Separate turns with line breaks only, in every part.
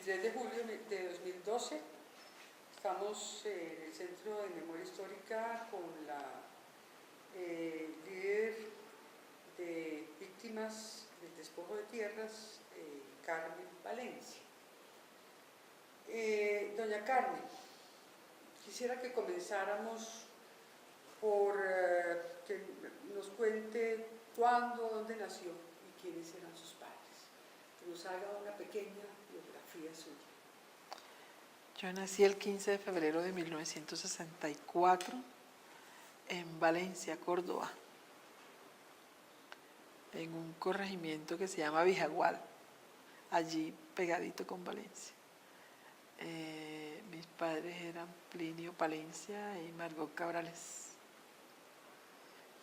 23 de julio de 2012 estamos en el Centro de Memoria Histórica con la líder de víctimas del despojo de tierras, Carmen Valencia. Doña Carmen, quisiera que comenzáramos por que nos cuente cuándo, dónde nació y quiénes eran sus padres. Que nos haga una pequeña biografía suya.
Yo nací el 15 de febrero de 1964 en Valencia, Córdoba, en un corregimiento que se llama Vijagual, allí pegadito con Valencia. Mis padres eran Plinio Palencia y Margot Cabrales.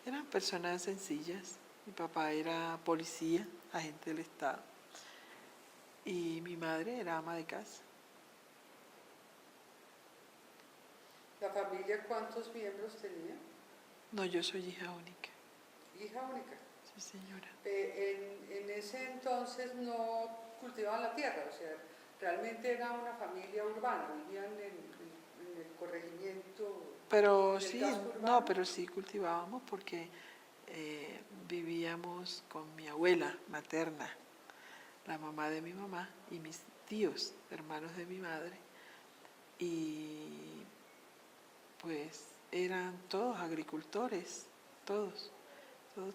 Eran personas sencillas. Mi papá era policía, agente del Estado, y mi madre era ama de casa.
¿La familia cuántos miembros tenía?
No, yo soy hija única.
Hija única.
Sí, señora.
En ese entonces no cultivaban la tierra, o sea, realmente era una familia urbana, vivían en el corregimiento.
Pero sí, no, pero sí cultivábamos porque vivíamos con mi abuela materna, la mamá de mi mamá y mis tíos, hermanos de mi madre, y pues eran todos agricultores, todos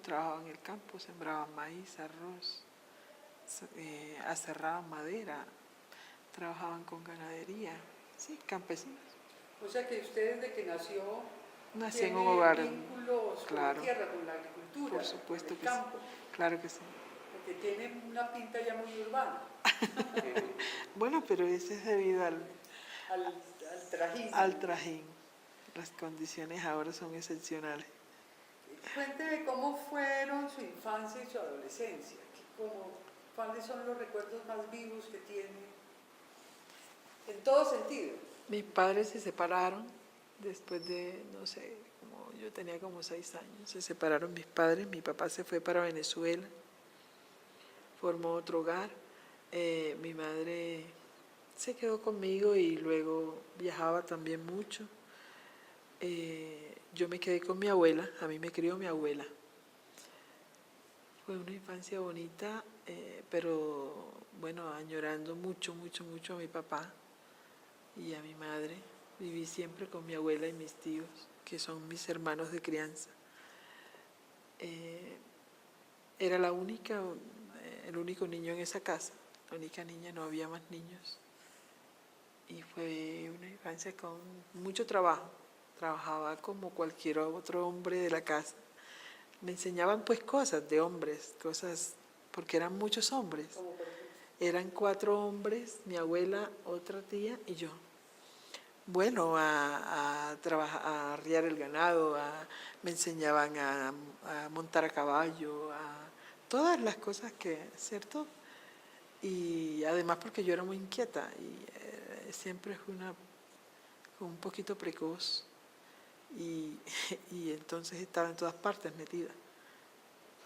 trabajaban en el campo, sembraban maíz, arroz, aserraban madera, trabajaban con ganadería, sí, campesinos.
O sea que usted desde que nació
Nací en un hogar,
vínculos
claro,
con la tierra, con la agricultura,
por supuesto
con el
que
campo.
Sí, claro que sí.
Porque tiene una pinta ya muy urbana.
Bueno, pero eso es debido al
trajín.
Al trajín. Las condiciones ahora son excepcionales.
Cuénteme cómo fueron su infancia y su adolescencia. ¿Cuáles son los recuerdos más vivos que tiene? En todo sentido.
Mis padres se separaron después de, no sé, yo tenía como 6 años. Se separaron mis padres, mi papá se fue para Venezuela, formó otro hogar. Mi madre se quedó conmigo y luego viajaba también mucho. Yo me quedé con mi abuela, a mí me crió mi abuela. Fue una infancia bonita, pero bueno, añorando mucho a mi papá y a mi madre. Viví siempre con mi abuela y mis tíos, que son mis hermanos de crianza. Era el único niño en esa casa, la única niña, no había más niños. Y fue una infancia con mucho trabajo. Trabajaba como cualquier otro hombre de la casa. Me enseñaban pues cosas de hombres, cosas, porque eran muchos hombres. Eran 4 hombres, mi abuela, otra tía y yo. Bueno, a trabajar, a arriar el ganado, me enseñaban a montar a caballo, a todas las cosas que, ¿cierto? Y además porque yo era muy inquieta y siempre fui un poquito precoz y entonces estaba en todas partes metida.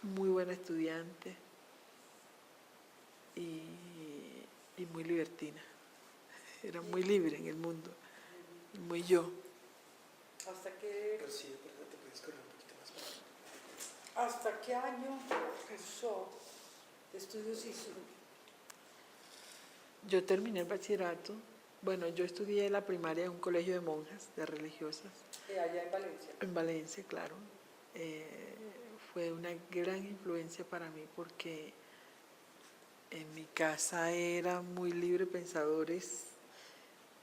Muy buena estudiante y muy libertina. Era muy libre en el mundo, muy yo.
¿Hasta qué,
Pero sí, pero te puedes correr un poquito más.
¿Hasta qué año cursó estudios hizo?
Yo terminé el bachillerato. Bueno, yo estudié la primaria en un colegio de monjas, de religiosas.
Allá en Valencia.
En Valencia, claro. Fue una gran influencia para mí porque en mi casa eran muy libre pensadores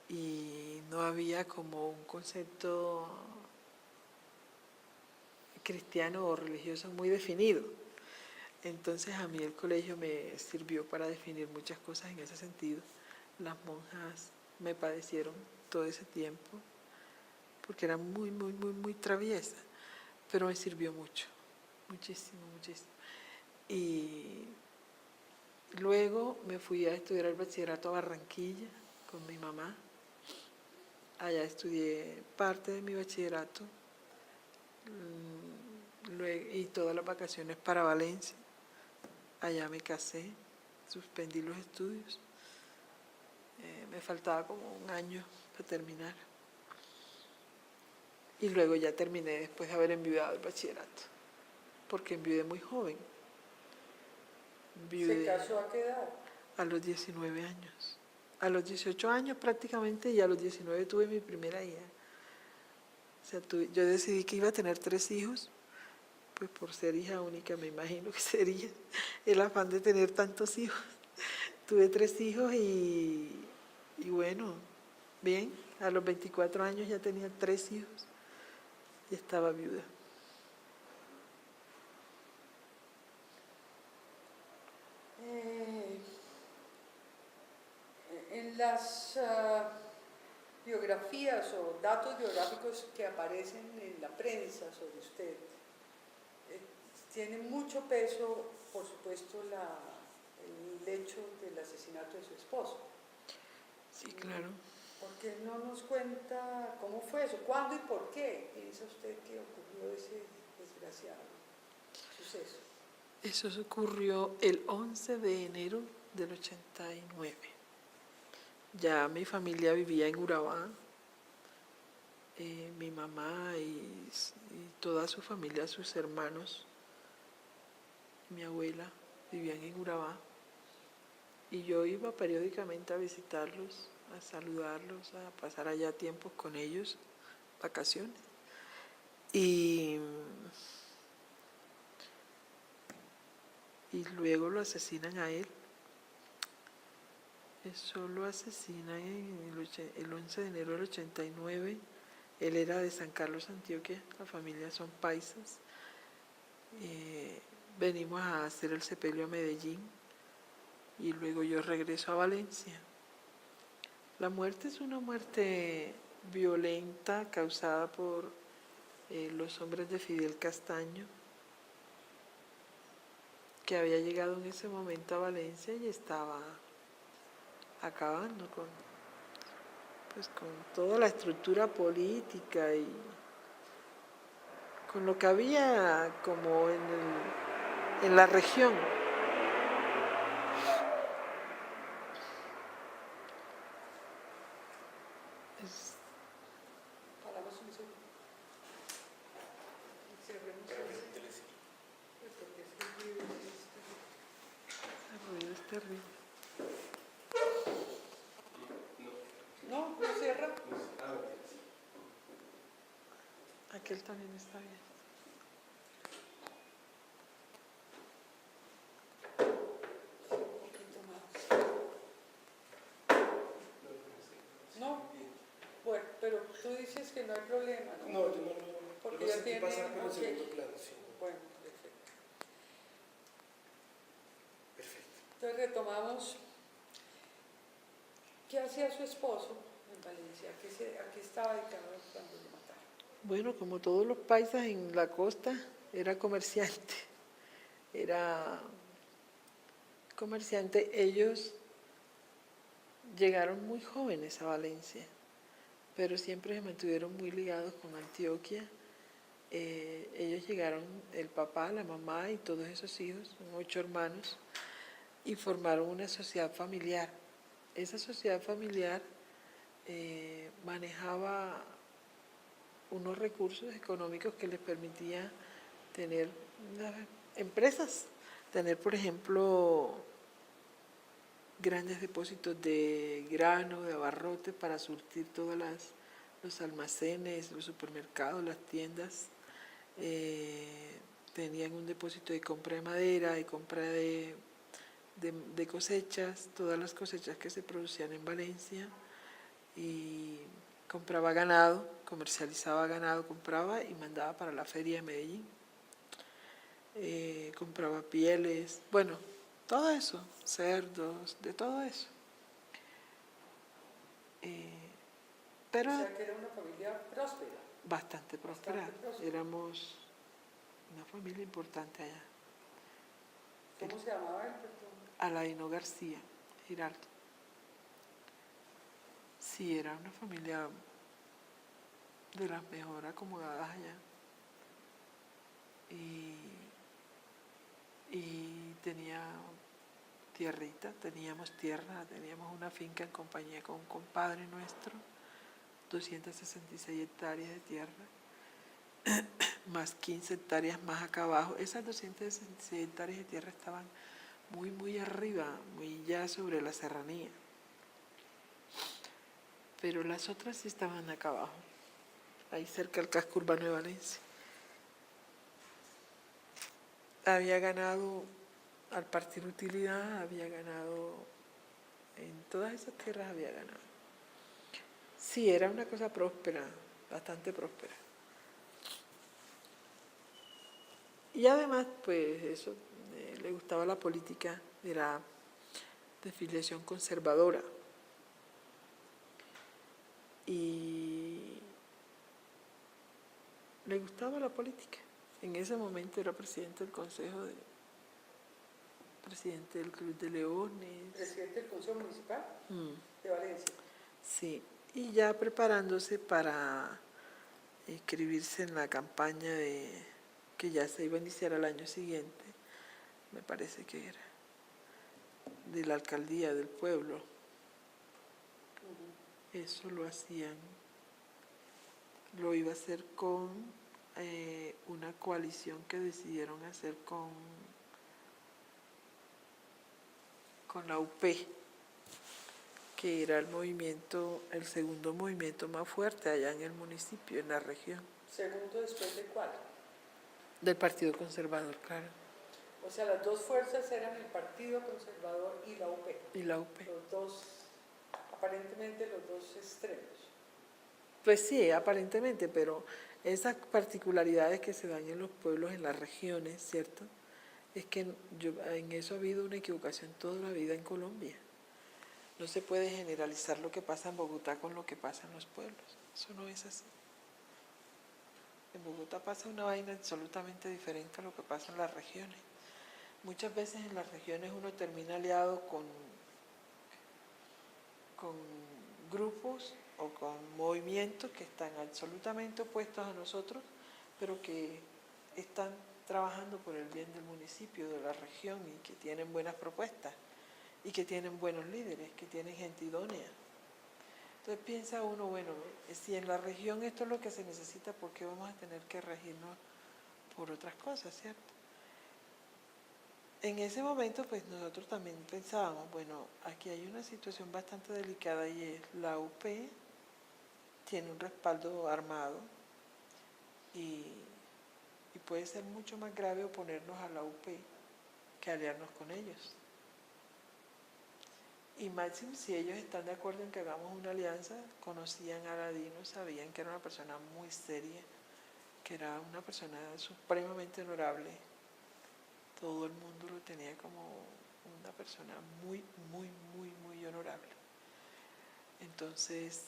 y no había como un concepto cristiano o religioso muy definido. Entonces a mí el colegio me sirvió para definir muchas cosas en ese sentido. Las monjas me padecieron todo ese tiempo porque eran muy traviesas, pero me sirvió mucho, muchísimo. Y luego me fui a estudiar el bachillerato a Barranquilla con mi mamá. Allá estudié parte de mi bachillerato y todas las vacaciones para Valencia. Allá me casé, suspendí los estudios Me faltaba como un año para terminar. Y luego ya terminé después de haber enviudado el bachillerato, porque enviudé muy joven.
¿Se
Enviudé
casó a qué edad?
a los 19 años. A los 18 años prácticamente y a los 19 tuve mi primera hija. O sea, yo decidí que iba a tener 3 hijos, pues por ser hija única me imagino que sería el afán de tener tantos hijos. Tuve 3 hijos y bueno, bien, a los 24 años ya tenía 3 hijos y estaba viuda.
En las biografías o datos biográficos que aparecen en la prensa sobre usted, tiene mucho peso, por supuesto, el hecho del asesinato de su esposo.
Sí, claro.
¿Por qué no nos cuenta cómo fue eso? ¿Cuándo y por qué piensa usted que ocurrió ese desgraciado suceso?
Eso ocurrió el 11 de enero del 89. Ya mi familia vivía en Urabá. Mi mamá y toda su familia, sus hermanos, mi abuela, vivían en Urabá. Y yo iba periódicamente a visitarlos, a saludarlos, a pasar allá tiempos con ellos, vacaciones. Y luego lo asesinan a él. Eso lo asesinan el 11 de enero del 89. Él era de San Carlos, Antioquia, la familia son paisas. Venimos a hacer el sepelio a Medellín y luego yo regreso a Valencia. La muerte es una muerte violenta causada por los hombres de Fidel Castaño, que había llegado en ese momento a Valencia y estaba acabando con toda la estructura política y con lo que había como en la región.
Paramos un segundo. Cerremos ese. Porque es que el ruido
El ruido es terrible.
No, no cierra.
Aquel también está bien.
Un poquito más. No. Bueno, pero tú dices que no hay problema, ¿no?
No, yo no.
Porque
Yo
ya
lo sentí
tiene.
pasar por el
Ok.
segundo plano, sí.
Bueno, perfecto.
Perfecto.
Entonces retomamos. ¿Qué hacía su esposo en Valencia? ¿A qué estaba dedicado cuando lo mataron?
Bueno, como todos los paisas en la costa, era comerciante. Era comerciante. Ellos llegaron muy jóvenes a Valencia, pero siempre se mantuvieron muy ligados con Antioquia. Ellos llegaron, el papá, la mamá y todos esos hijos, son 8 hermanos, y formaron una sociedad familiar. Esa sociedad familiar manejaba unos recursos económicos que les permitía tener empresas, tener, por ejemplo, grandes depósitos de grano, de abarrotes para surtir todos los almacenes, los supermercados, las tiendas. Tenían un depósito de compra de madera, de compra de cosechas, todas las cosechas que se producían en Valencia, y compraba ganado, comercializaba ganado, compraba y mandaba para la feria de Medellín. Compraba pieles, bueno, todo eso, cerdos, de todo eso. Pero
O sea que era una familia próspera.
bastante próspera.
próspera.
Éramos una familia importante allá.
¿Cómo se llamaba él? Perdón.
Aladino García, Giraldo. Sí, era una familia de las mejor acomodadas allá. Y tenía tierrita, teníamos tierra, teníamos una finca en compañía con un compadre nuestro, 266 hectáreas de tierra, más 15 hectáreas más acá abajo. Esas 266 hectáreas de tierra estaban muy arriba, muy ya sobre la serranía. Pero las otras sí estaban acá abajo, ahí cerca del casco urbano de Valencia. Había ganado, al partir utilidad, había ganado, en todas esas tierras había ganado. Sí, era una cosa próspera, bastante próspera. Y además, pues eso, le gustaba la política, era de filiación conservadora. Y le gustaba la política. En ese momento era presidente del Consejo, presidente del Club de Leones.
Presidente del Consejo Municipal de Valencia.
Sí, y ya preparándose para inscribirse en la campaña que ya se iba a iniciar al año siguiente, me parece que era, de la alcaldía del pueblo. Eso lo hacían, lo iba a hacer con una coalición que decidieron hacer con la UP, que era el movimiento, el segundo movimiento más fuerte allá en el municipio, en la región.
¿Segundo después de cuál?
Del Partido Conservador, claro.
O sea, las dos fuerzas eran el Partido Conservador y la UP.
Y la UP.
Los dos, aparentemente los dos extremos.
Pues sí, aparentemente, pero esas particularidades que se dan en los pueblos, en las regiones, ¿cierto? Es que en eso ha habido una equivocación toda la vida en Colombia. No se puede generalizar lo que pasa en Bogotá con lo que pasa en los pueblos. Eso no es así. En Bogotá pasa una vaina absolutamente diferente a lo que pasa en las regiones. Muchas veces en las regiones uno termina aliado con grupos o con movimientos que están absolutamente opuestos a nosotros, pero que están trabajando por el bien del municipio, de la región, y que tienen buenas propuestas, y que tienen buenos líderes, que tienen gente idónea. Entonces piensa uno, bueno, si en la región esto es lo que se necesita, ¿por qué vamos a tener que regirnos por otras cosas, cierto? En ese momento, pues nosotros también pensábamos, bueno, aquí hay una situación bastante delicada y es la UP tiene un respaldo armado y puede ser mucho más grave oponernos a la UP que aliarnos con ellos. Y máximo, si ellos están de acuerdo en que hagamos una alianza, conocían a Aladino, sabían que era una persona muy seria, que era una persona supremamente honorable. Todo el mundo lo tenía como una persona muy honorable. Entonces,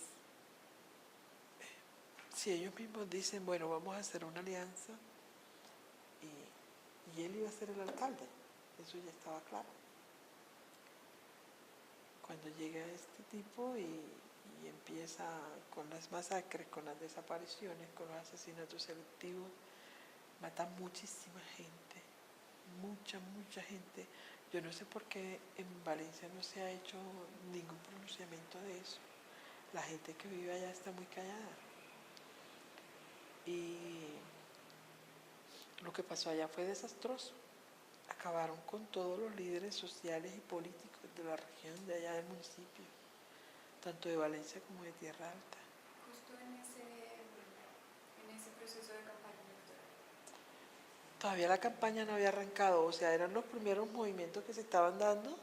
si ellos mismos dicen, bueno, vamos a hacer una alianza, y él iba a ser el alcalde, eso ya estaba claro. Cuando llega este tipo y empieza con las masacres, con las desapariciones, con los asesinatos selectivos, mata muchísima gente, mucha gente. Yo no sé por qué en Valencia no se ha hecho ningún pronunciamiento de eso. La gente que vive allá está muy callada. Y lo que pasó allá fue desastroso. Acabaron con todos los líderes sociales y políticos de la región de allá del municipio, tanto de Valencia como de Tierra Alta.
Justo en ese proceso de campaña electoral.
Todavía la campaña no había arrancado, o sea, eran los primeros movimientos que se estaban dando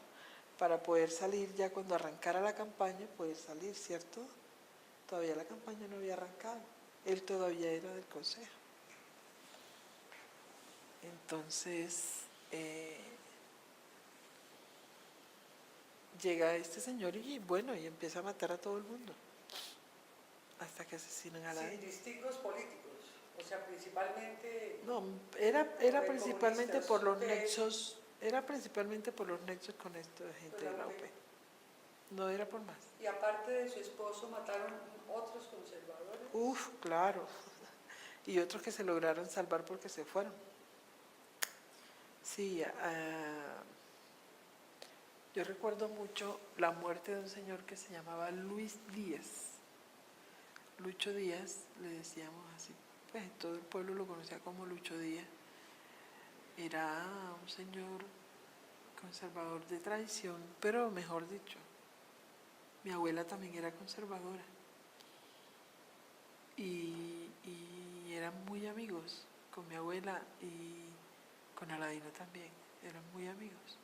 para poder salir ya cuando arrancara la campaña, poder salir, ¿cierto? Todavía la campaña no había arrancado, él todavía era del consejo. Entonces, llega este señor y bueno, y empieza a matar a todo el mundo, hasta que asesinan a la...
Sin distingos políticos, o sea, principalmente...
No, era principalmente por los
UP.
nexos, era principalmente por los nexos con esta gente de la UP. No era por más.
Y aparte de su esposo, mataron otros conservadores.
Uf, claro. Y otros que se lograron salvar porque se fueron. Sí, Yo recuerdo mucho la muerte de un señor que se llamaba Luis Díaz. Lucho Díaz, le decíamos así, pues todo el pueblo lo conocía como Lucho Díaz. Era un señor conservador de tradición, pero mejor dicho, mi abuela también era conservadora y eran muy amigos con mi abuela y con Aladino también, eran muy amigos.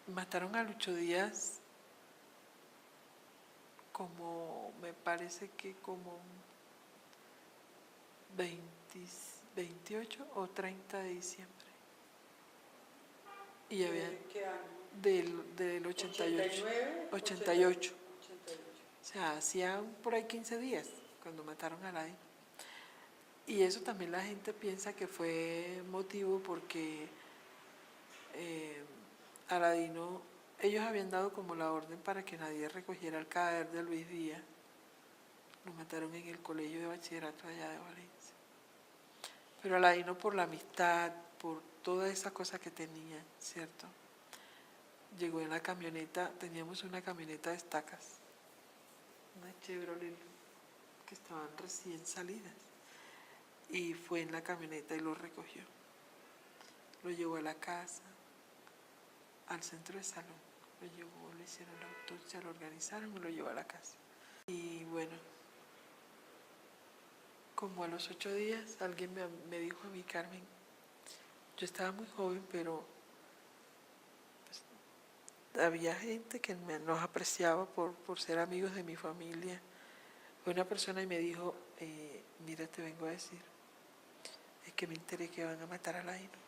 Mataron a Lucho Díaz como, me parece que como 28 o 30 de diciembre. Y había
¿De qué año?
del 88.
89,
88.
88.
O sea, hacía por ahí 15 días cuando mataron a Aladino. Y eso también la gente piensa que fue motivo porque Aladino, ellos habían dado como la orden para que nadie recogiera el cadáver de Luis Díaz. Lo mataron en el colegio de bachillerato allá de Valencia. Pero Aladino por la amistad, por toda esa cosa que tenía, ¿cierto? Llegó en la camioneta, teníamos una camioneta de estacas, una Chevrolet que estaban recién salidas. Y fue en la camioneta y lo recogió. Lo llevó a la casa, al centro de salud. Lo llevó, le hicieron la autopsia, lo organizaron y lo llevó a la casa. Y bueno, como a los 8 días alguien me dijo a mí, Carmen, yo estaba muy joven, pero pues, había gente que nos apreciaba por ser amigos de mi familia. Fue una persona y me dijo, mira, te vengo a decir, es que me enteré que van a matar a Laino.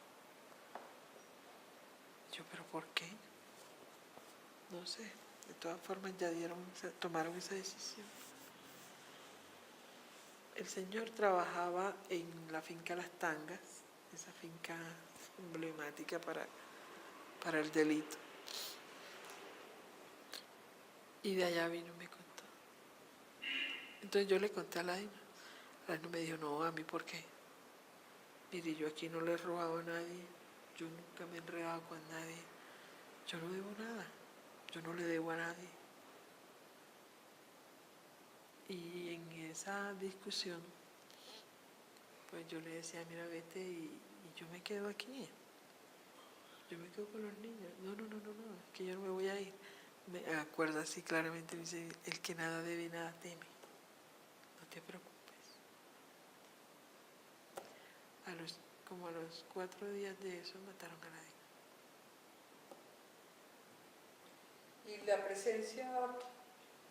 Yo, ¿pero por qué? No sé, de todas formas ya tomaron esa decisión. El señor trabajaba en la finca Las Tangas, esa finca emblemática para el delito. Y de allá vino y me contó. Entonces yo le conté a Laino. Laino me dijo, no, a mí ¿por qué? Mire, yo aquí no le he robado a nadie, yo nunca me he enredado con nadie, yo no debo nada, yo no le debo a nadie. Y en esa discusión, pues yo le decía, mira, vete y yo me quedo aquí, yo me quedo con los niños. No, es que yo no me voy a ir. Me acuerdo así claramente, me dice, el que nada debe, nada teme, no te preocupes. Como a los 4 días de eso mataron a nadie.
Y la presencia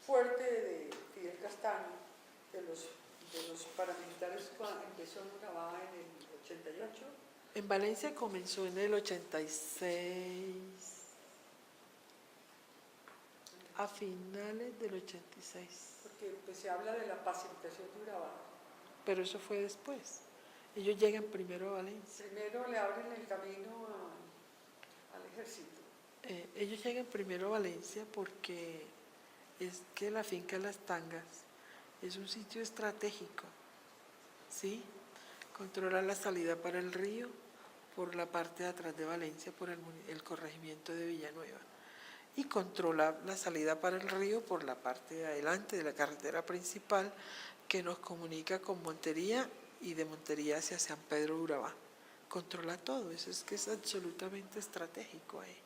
fuerte de Fidel Castaño, de los paramilitares, cuando empezó en Urabá en el 88.
En Valencia comenzó en el 86, a finales del 86.
Porque pues, se habla de la pacificación de Urabá.
Pero eso fue después. Ellos llegan primero a Valencia.
Primero le abren el camino al ejército.
Ellos llegan primero a Valencia porque es que la finca Las Tangas es un sitio estratégico, ¿sí? Controla la salida para el río por la parte de atrás de Valencia, por el corregimiento de Villanueva. Y controla la salida para el río por la parte de adelante de la carretera principal que nos comunica con Montería y de Montería hacia San Pedro de Urabá. Controla todo, eso es que es absolutamente estratégico ahí.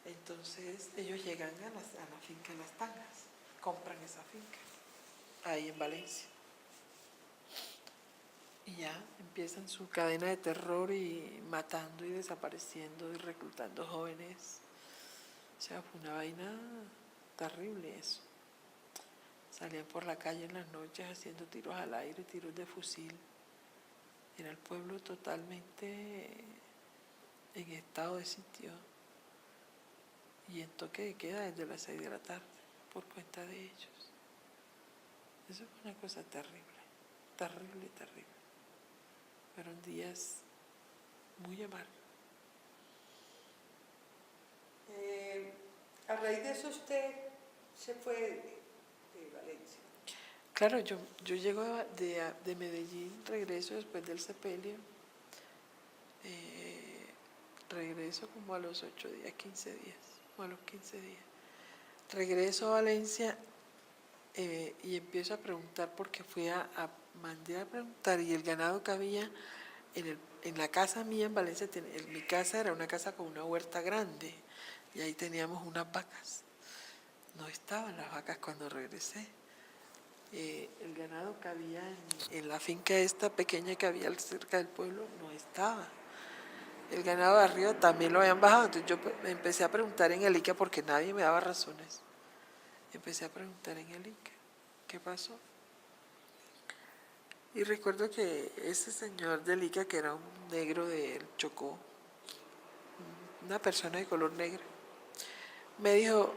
Entonces ellos llegan a la finca Las Tangas, compran esa finca, ahí en Valencia. Y ya empiezan su cadena de terror y matando y desapareciendo y reclutando jóvenes. O sea, fue una vaina terrible eso. Salían por la calle en las noches haciendo tiros al aire, tiros de fusil. Era el pueblo totalmente en estado de sitio. Y en toque de queda desde las 6 de la tarde, por cuenta de ellos. Eso fue una cosa terrible, terrible, terrible. Fueron días muy amargos.
A raíz de eso usted se fue de Valencia.
Claro, yo llego de Medellín, regreso después del sepelio. regreso como a los 8 días, 15 días, o a los 15 días. Regreso a Valencia y empiezo a preguntar porque mandé a preguntar y el ganado que había en la casa mía en Valencia, mi casa era una casa con una huerta grande y ahí teníamos unas vacas. No estaban las vacas cuando regresé. El ganado que había en la finca esta pequeña que había cerca del pueblo no estaba. El ganado de arriba también lo habían bajado, entonces yo empecé a preguntar en el ICA porque nadie me daba razones. Empecé a preguntar en el ICA, ¿qué pasó? Y recuerdo que ese señor del ICA, que era un negro del Chocó, una persona de color negro, me dijo,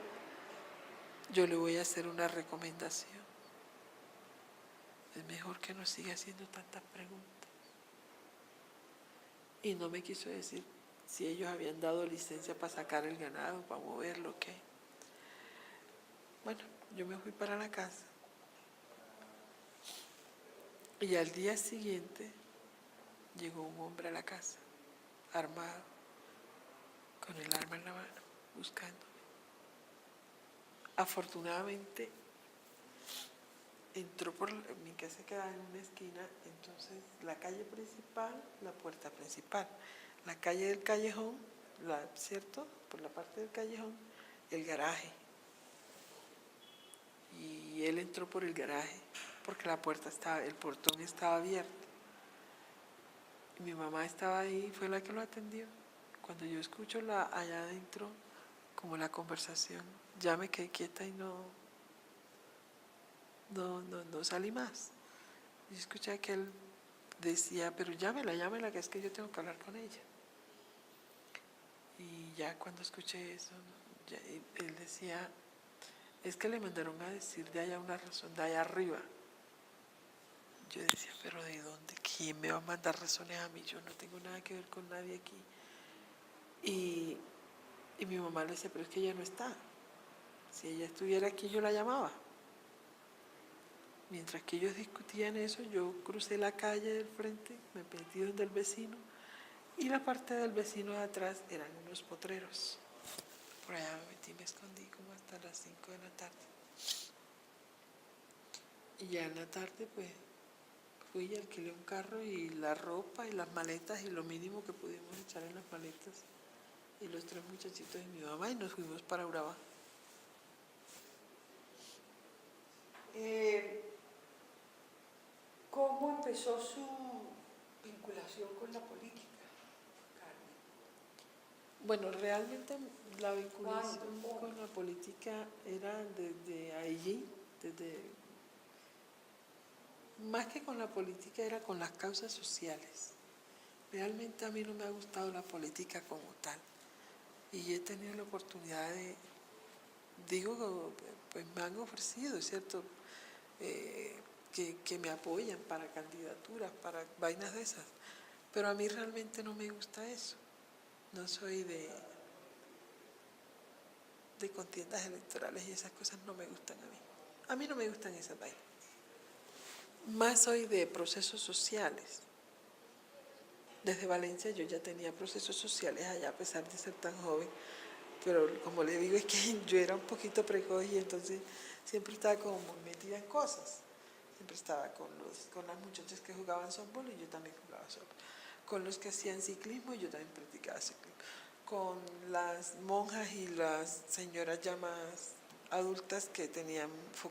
yo le voy a hacer una recomendación. Es mejor que no siga haciendo tantas preguntas. Y no me quiso decir si ellos habían dado licencia para sacar el ganado, para moverlo, ¿qué? Bueno, yo me fui para la casa. Y al día siguiente llegó un hombre a la casa, armado, con el arma en la mano, buscándome. Afortunadamente, entró mi casa quedaba en una esquina, entonces la calle principal, la puerta principal, la calle del callejón, ¿cierto? Por la parte del callejón, el garaje. Y él entró por el garaje, porque el portón estaba abierto. Y mi mamá estaba ahí, fue la que lo atendió. Cuando yo escucho allá adentro, como la conversación, ya me quedé quieta y no salí más. Yo escuché que él decía, pero llámela, que es que yo tengo que hablar con ella. Y ya cuando escuché eso, él decía, es que le mandaron a decir de allá una razón, de allá arriba. Yo decía, pero ¿de dónde? ¿Quién me va a mandar razones a mí? Yo no tengo nada que ver con nadie aquí. Y mi mamá le decía, pero es que ella no está. Si ella estuviera aquí, yo la llamaba. Mientras que ellos discutían eso, yo crucé la calle del frente, me metí donde el vecino, y la parte del vecino de atrás eran unos potreros. Por allá me metí, me escondí como hasta las 5 de la tarde. Y ya en la tarde, pues, fui y alquilé un carro y la ropa y las maletas y lo mínimo que pudimos echar en las maletas. Y los 3 muchachitos de mi mamá y nos fuimos para Urabá.
¿Cómo empezó su vinculación con la política, Carmen?
Bueno, realmente la vinculación
¿Cuándo?
con la política era desde allí, más que con la política era con las causas sociales. Realmente a mí no me ha gustado la política como tal. Y he tenido la oportunidad pues me han ofrecido, ¿cierto? Que me apoyan para candidaturas, para vainas de esas. Pero a mí realmente no me gusta eso. No soy de contiendas electorales y esas cosas no me gustan a mí. A mí no me gustan esas vainas. Más soy de procesos sociales. Desde Valencia yo ya tenía procesos sociales allá a pesar de ser tan joven, pero como le digo es que yo era un poquito precoz y entonces siempre estaba como muy metida en cosas. Siempre estaba con las muchachas que jugaban softball y yo también jugaba softball. Con los que hacían ciclismo y yo también practicaba ciclismo. Con las monjas y las señoras ya más adultas que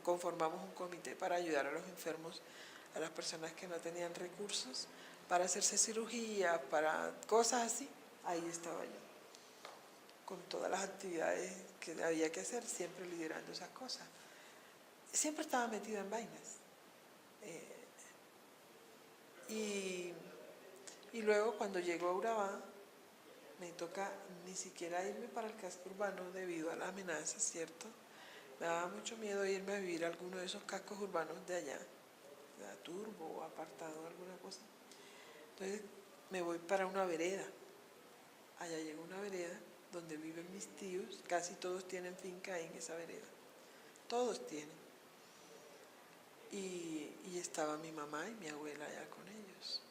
conformamos un comité para ayudar a los enfermos, a las personas que no tenían recursos, para hacerse cirugía, para cosas así. Ahí estaba yo, con todas las actividades que había que hacer, siempre liderando esas cosas. Siempre estaba metida en vainas. Y luego cuando llego a Urabá, me toca ni siquiera irme para el casco urbano debido a las amenazas, ¿cierto? Me daba mucho miedo irme a vivir a alguno de esos cascos urbanos de allá, de Turbo o Apartado, alguna cosa. Entonces me voy para una vereda. Allá llegó una vereda donde viven mis tíos, casi todos tienen finca ahí en esa vereda. Todos tienen. Y estaba mi mamá y mi abuela allá con ellos.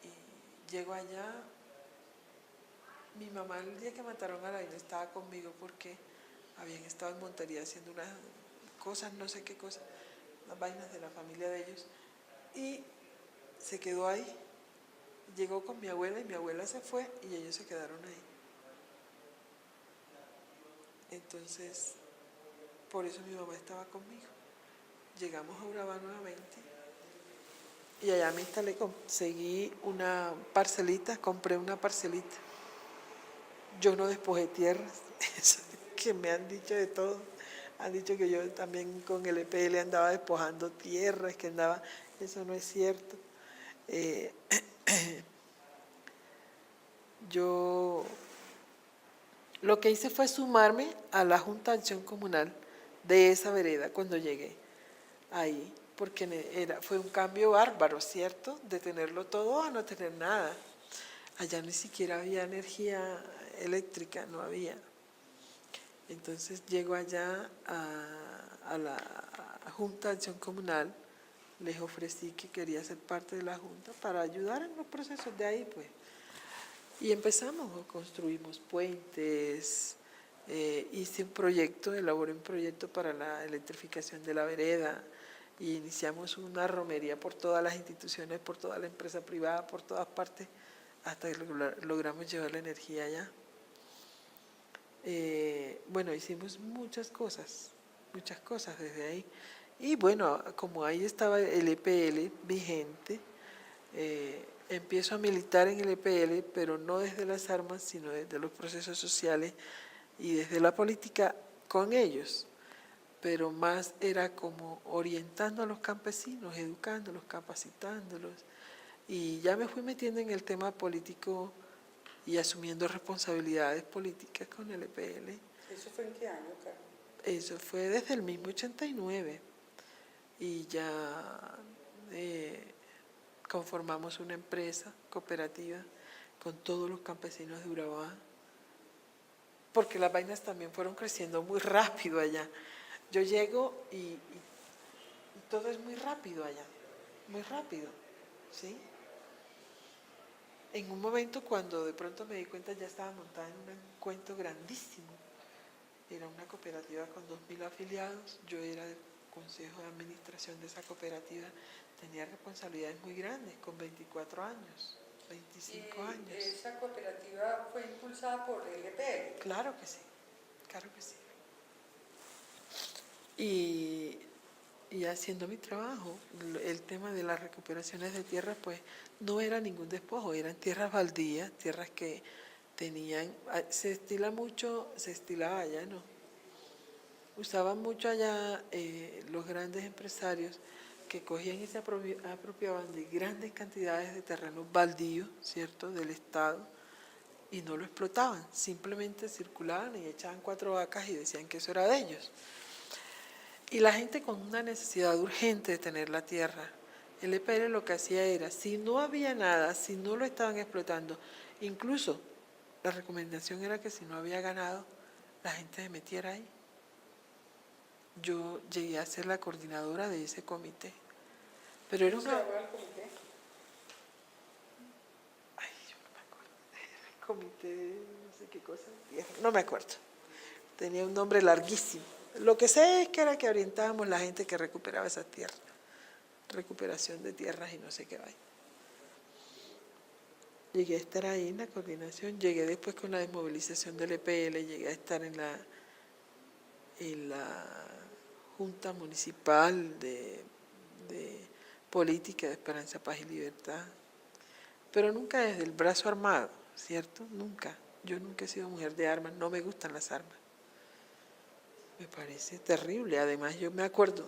Y llego allá Mi mamá el día que mataron a Laina estaba conmigo porque habían estado en Montería haciendo unas cosas, no sé qué cosas, unas vainas de la familia de ellos, y se quedó ahí. Llegó con mi abuela y mi abuela se fue y ellos se quedaron ahí. Entonces, por eso mi mamá estaba conmigo. Llegamos a Urabá nuevamente y allá me instalé, conseguí una parcelita, compré una parcelita. Yo no despojé tierras, eso que me han dicho de todo. Han dicho que yo también con el EPL andaba despojando tierras, que andaba, eso no es cierto. Eh, yo lo que hice fue sumarme a la Junta de Acción Comunal de esa vereda cuando llegué ahí, porque fue un cambio bárbaro, ¿cierto? De tenerlo todo a no tener nada. Allá ni siquiera había energía eléctrica, no había. Entonces llego allá a la Junta de Acción Comunal, les ofrecí que quería ser parte de la Junta para ayudar en los procesos de ahí, pues. Y empezamos, construimos puentes, hice un proyecto, elaboré un proyecto para la electrificación de la vereda y iniciamos una romería por todas las instituciones, por toda la empresa privada, por todas partes, hasta que logramos llevar la energía allá. Bueno, hicimos muchas cosas desde ahí. Y bueno, como ahí estaba el EPL vigente, empiezo a militar en el EPL, pero no desde las armas, sino desde los procesos sociales y desde la política con ellos. Pero más era como orientando a los campesinos, educándolos, capacitándolos. Y ya me fui metiendo en el tema político y asumiendo responsabilidades políticas con el EPL.
¿Eso fue en qué año, Carmen?
Eso fue desde el mismo 89 y ya conformamos una empresa cooperativa con todos los campesinos de Urabá, porque las vainas también fueron creciendo muy rápido allá. Yo llego y todo es muy rápido allá, muy rápido, ¿sí? En un momento cuando de pronto me di cuenta ya estaba montada en un cuento grandísimo. Era una cooperativa con 2.000 afiliados, yo era del consejo de administración de esa cooperativa, tenía responsabilidades muy grandes, con 24 años, 25 años.
¿Esa cooperativa fue impulsada por el EPL?
Claro que sí, claro que sí. Y haciendo mi trabajo, el tema de las recuperaciones de tierras, pues no era ningún despojo, eran tierras baldías, tierras que tenían, se estilaba allá, ¿no? Usaban mucho allá los grandes empresarios que cogían y se apropiaban de grandes cantidades de terrenos baldíos, ¿cierto?, del Estado, y no lo explotaban, simplemente circulaban y echaban 4 vacas y decían que eso era de ellos. Y la gente con una necesidad urgente de tener la tierra, el EPL lo que hacía era, si no había nada, si no lo estaban explotando, incluso la recomendación era que si no había ganado, la gente se metiera ahí. Yo llegué a ser la coordinadora de ese comité. Pero era
¿Cómo se
una...
llamaba el comité?
Ay, yo no me acuerdo. El comité, no sé qué cosa, no me acuerdo. Tenía un nombre larguísimo. Lo que sé es que era que orientábamos la gente que recuperaba esas tierras. Recuperación de tierras y no sé qué vaya. Llegué a estar ahí en la coordinación, llegué después con la desmovilización del EPL, llegué a estar en la Junta Municipal de Política de Esperanza, Paz y Libertad, pero nunca desde el brazo armado, ¿cierto? Nunca. Yo nunca he sido mujer de armas, no me gustan las armas. Me parece terrible. Además, yo me acuerdo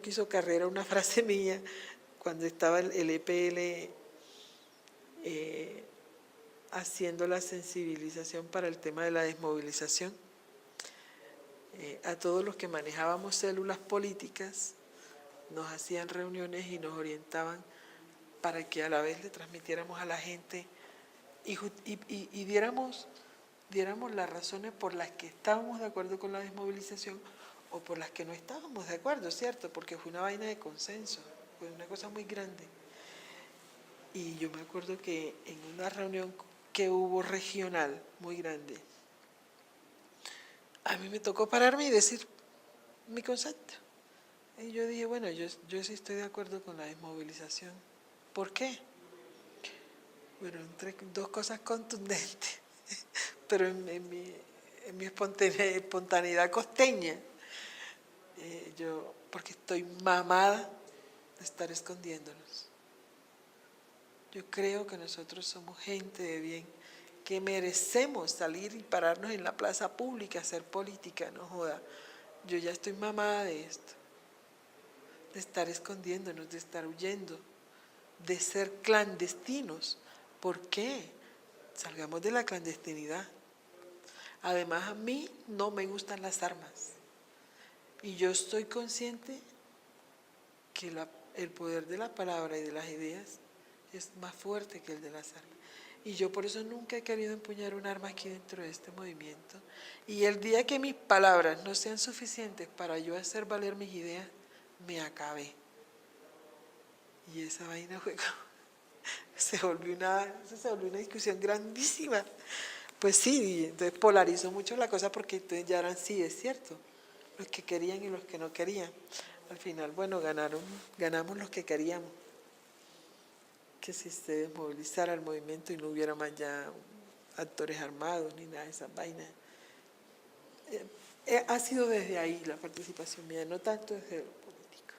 que hizo carrera una frase mía cuando estaba el EPL haciendo la sensibilización para el tema de la desmovilización. A todos los que manejábamos células políticas, nos hacían reuniones y nos orientaban para que a la vez le transmitiéramos a la gente y diéramos las razones por las que estábamos de acuerdo con la desmovilización o por las que no estábamos de acuerdo, ¿cierto? Porque fue una vaina de consenso, fue una cosa muy grande. Y yo me acuerdo que en una reunión que hubo regional muy grande, a mí me tocó pararme y decir mi concepto. Y yo dije, bueno, yo sí estoy de acuerdo con la desmovilización. ¿Por qué? Bueno, entre dos cosas contundentes, pero en mi espontaneidad costeña, porque estoy mamada de estar escondiéndonos. Yo creo que nosotros somos gente de bien, que merecemos salir y pararnos en la plaza pública a hacer política, no joda. Yo ya estoy mamada de esto, de estar escondiéndonos, de estar huyendo, de ser clandestinos. ¿Por qué? Salgamos de la clandestinidad. Además, a mí no me gustan las armas. Y yo estoy consciente que el poder de la palabra y de las ideas es más fuerte que el de las armas. Y yo por eso nunca he querido empuñar un arma aquí dentro de este movimiento. Y el día que mis palabras no sean suficientes para yo hacer valer mis ideas, me acabé. Y esa vaina fue se volvió una discusión grandísima. Pues sí, y entonces polarizó mucho la cosa porque entonces ya eran, sí, es cierto, los que querían y los que no querían. Al final, bueno, ganamos los que queríamos. Que si se desmovilizara el movimiento y no hubiera más ya actores armados ni nada de esas vainas. Ha sido desde ahí la participación mía, no tanto desde lo político.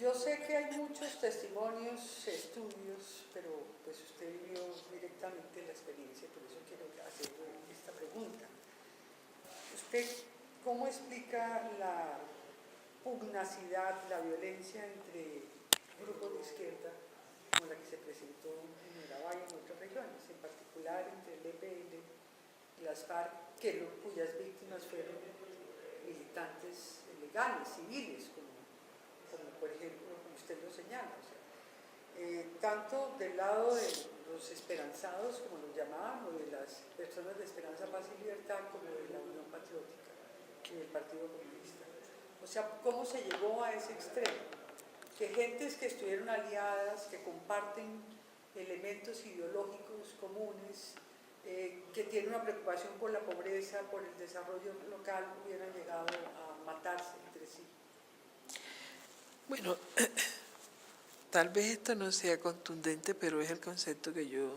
Yo sé que hay muchos testimonios, estudios, pero pues usted vivió directamente la experiencia, por eso quiero hacerle esta pregunta. ¿Usted cómo explica la pugnacidad, la violencia entre grupos de izquierda como la que se presentó en Urabá y en otras regiones, en particular entre el EPL y las FARC, cuyas víctimas fueron militantes legales, civiles, como por ejemplo, como usted lo señala, o sea, tanto del lado de los esperanzados, como los llamaban, o de las personas de Esperanza, Paz y Libertad, como de la Unión Patriótica y del Partido Comunista. O sea, ¿cómo se llegó a ese extremo? Que gentes que estuvieron aliadas, que comparten elementos ideológicos comunes, que tienen una preocupación por la pobreza, por el desarrollo local, hubieran llegado a matarse entre sí.
Bueno, tal vez esto no sea contundente, pero es el concepto que yo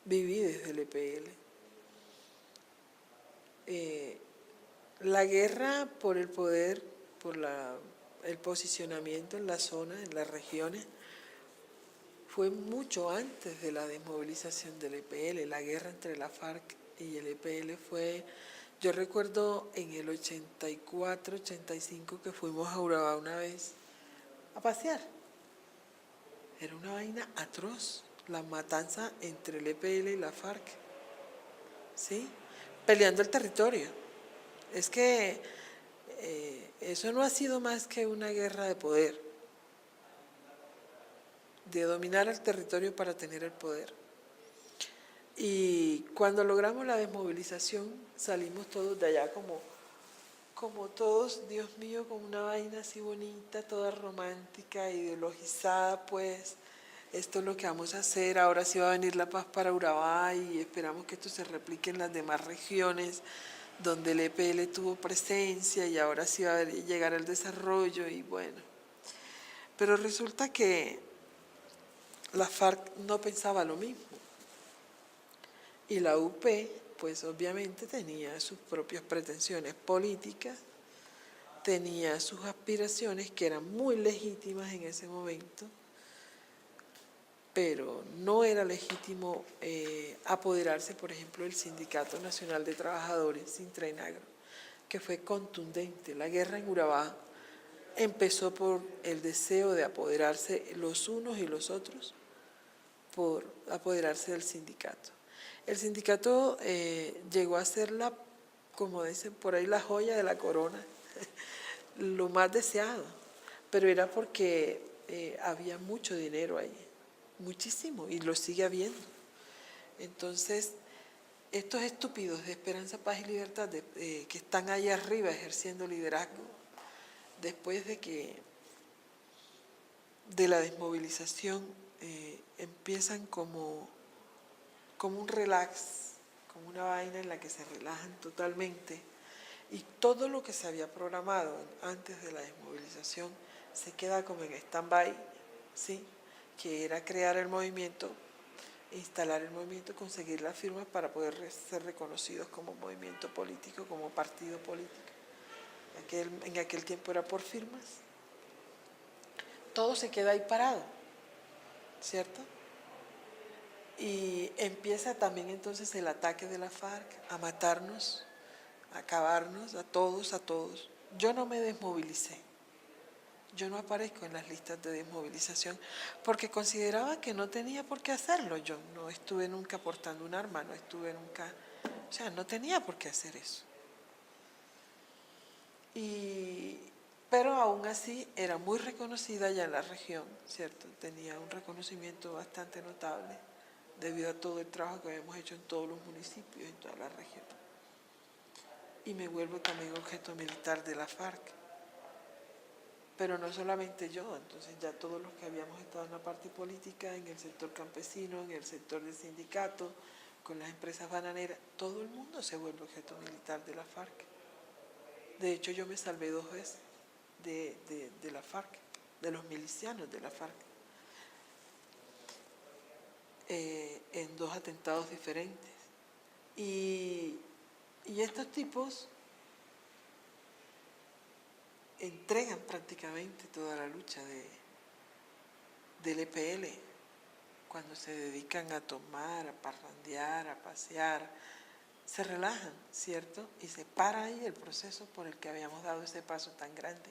viví desde el EPL. La guerra por el poder, por el posicionamiento en la zona, en las regiones, fue mucho antes de la desmovilización del EPL. La guerra entre la FARC y el EPL fue, yo recuerdo en el 84, 85 que fuimos a Urabá una vez a pasear. Era una vaina atroz, la matanza entre el EPL y la FARC, ¿sí? Peleando el territorio. Es que eso no ha sido más que una guerra de poder, de dominar el territorio para tener el poder. Y cuando logramos la desmovilización, salimos todos de allá como todos, Dios mío, con una vaina así bonita, toda romántica, ideologizada, pues, esto es lo que vamos a hacer, ahora sí va a venir la paz para Urabá y esperamos que esto se replique en las demás regiones donde el EPL tuvo presencia y ahora sí va a llegar el desarrollo y bueno. Pero resulta que la FARC no pensaba lo mismo y la UP, pues obviamente tenía sus propias pretensiones políticas, tenía sus aspiraciones que eran muy legítimas en ese momento, pero no era legítimo apoderarse, por ejemplo, del Sindicato Nacional de Trabajadores, Sintrainagro, que fue contundente. La guerra en Urabá empezó por el deseo de apoderarse los unos y los otros, por apoderarse del sindicato. El sindicato llegó a ser como dicen por ahí, la joya de la corona, lo más deseado, pero era porque había mucho dinero ahí, muchísimo, y lo sigue habiendo. Entonces, estos estúpidos de Esperanza, Paz y Libertad, que están allá arriba ejerciendo liderazgo, después de la desmovilización, empiezan como un relax, como una vaina en la que se relajan totalmente, y todo lo que se había programado antes de la desmovilización se queda como en stand-by, ¿sí? Que era crear el movimiento, instalar el movimiento, conseguir las firmas para poder ser reconocidos como movimiento político, como partido político. En aquel tiempo era por firmas. Todo se queda ahí parado, ¿cierto? Y empieza también entonces el ataque de la FARC a matarnos, a acabarnos, a todos, a todos. Yo no me desmovilicé. Yo no aparezco en las listas de desmovilización porque consideraba que no tenía por qué hacerlo. Yo no estuve nunca portando un arma, no estuve nunca, o sea, no tenía por qué hacer eso. Pero aún así era muy reconocida ya en la región, ¿cierto? Tenía un reconocimiento bastante notable debido a todo el trabajo que habíamos hecho en todos los municipios, en toda la región. Y me vuelvo también objeto militar de la FARC. Pero no solamente yo, entonces ya todos los que habíamos estado en la parte política, en el sector campesino, en el sector del sindicato, con las empresas bananeras, todo el mundo se vuelve objeto militar de la FARC. De hecho, yo me salvé 2 veces de la FARC, de los milicianos de la FARC, en 2 atentados diferentes. Y estos tipos entregan prácticamente toda la lucha del EPL cuando se dedican a tomar, a parrandear, a pasear, se relajan, ¿cierto? Y se para ahí el proceso por el que habíamos dado ese paso tan grande.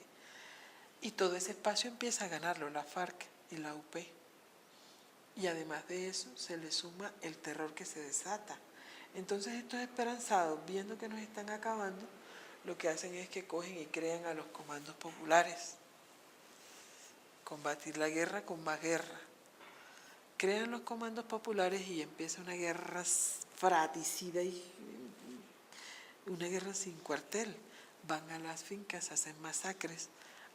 Y todo ese espacio empieza a ganarlo la FARC y la UP. Y además de eso se le suma el terror que se desata. Entonces estos esperanzados, viendo que nos están acabando, lo que hacen es que cogen y crean a los comandos populares. Combatir la guerra con más guerra. Crean los comandos populares y empieza una guerra fratricida y una guerra sin cuartel. Van a las fincas, hacen masacres.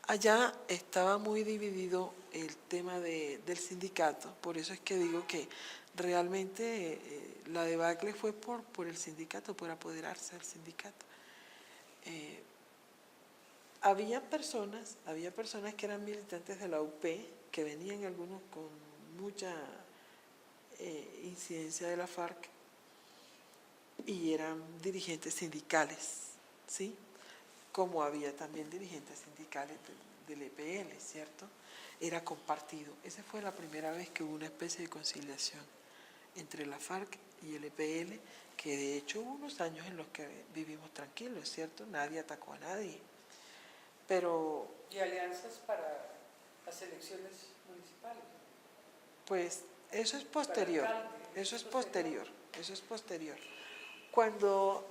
Allá estaba muy dividido el tema del sindicato, por eso es que digo que realmente la debacle fue por el sindicato, por apoderarse del sindicato. Había personas que eran militantes de la UP, que venían algunos con mucha incidencia de la FARC y eran dirigentes sindicales, ¿sí? Como había también dirigentes sindicales del EPL, ¿cierto? Era compartido. Esa fue la primera vez que hubo una especie de conciliación entre la FARC y el EPL, que de hecho hubo unos años en los que vivimos tranquilos, ¿cierto? Nadie atacó a nadie. Pero
¿Y alianzas para las elecciones municipales?
pues eso es posterior, eso es posterior. Cuando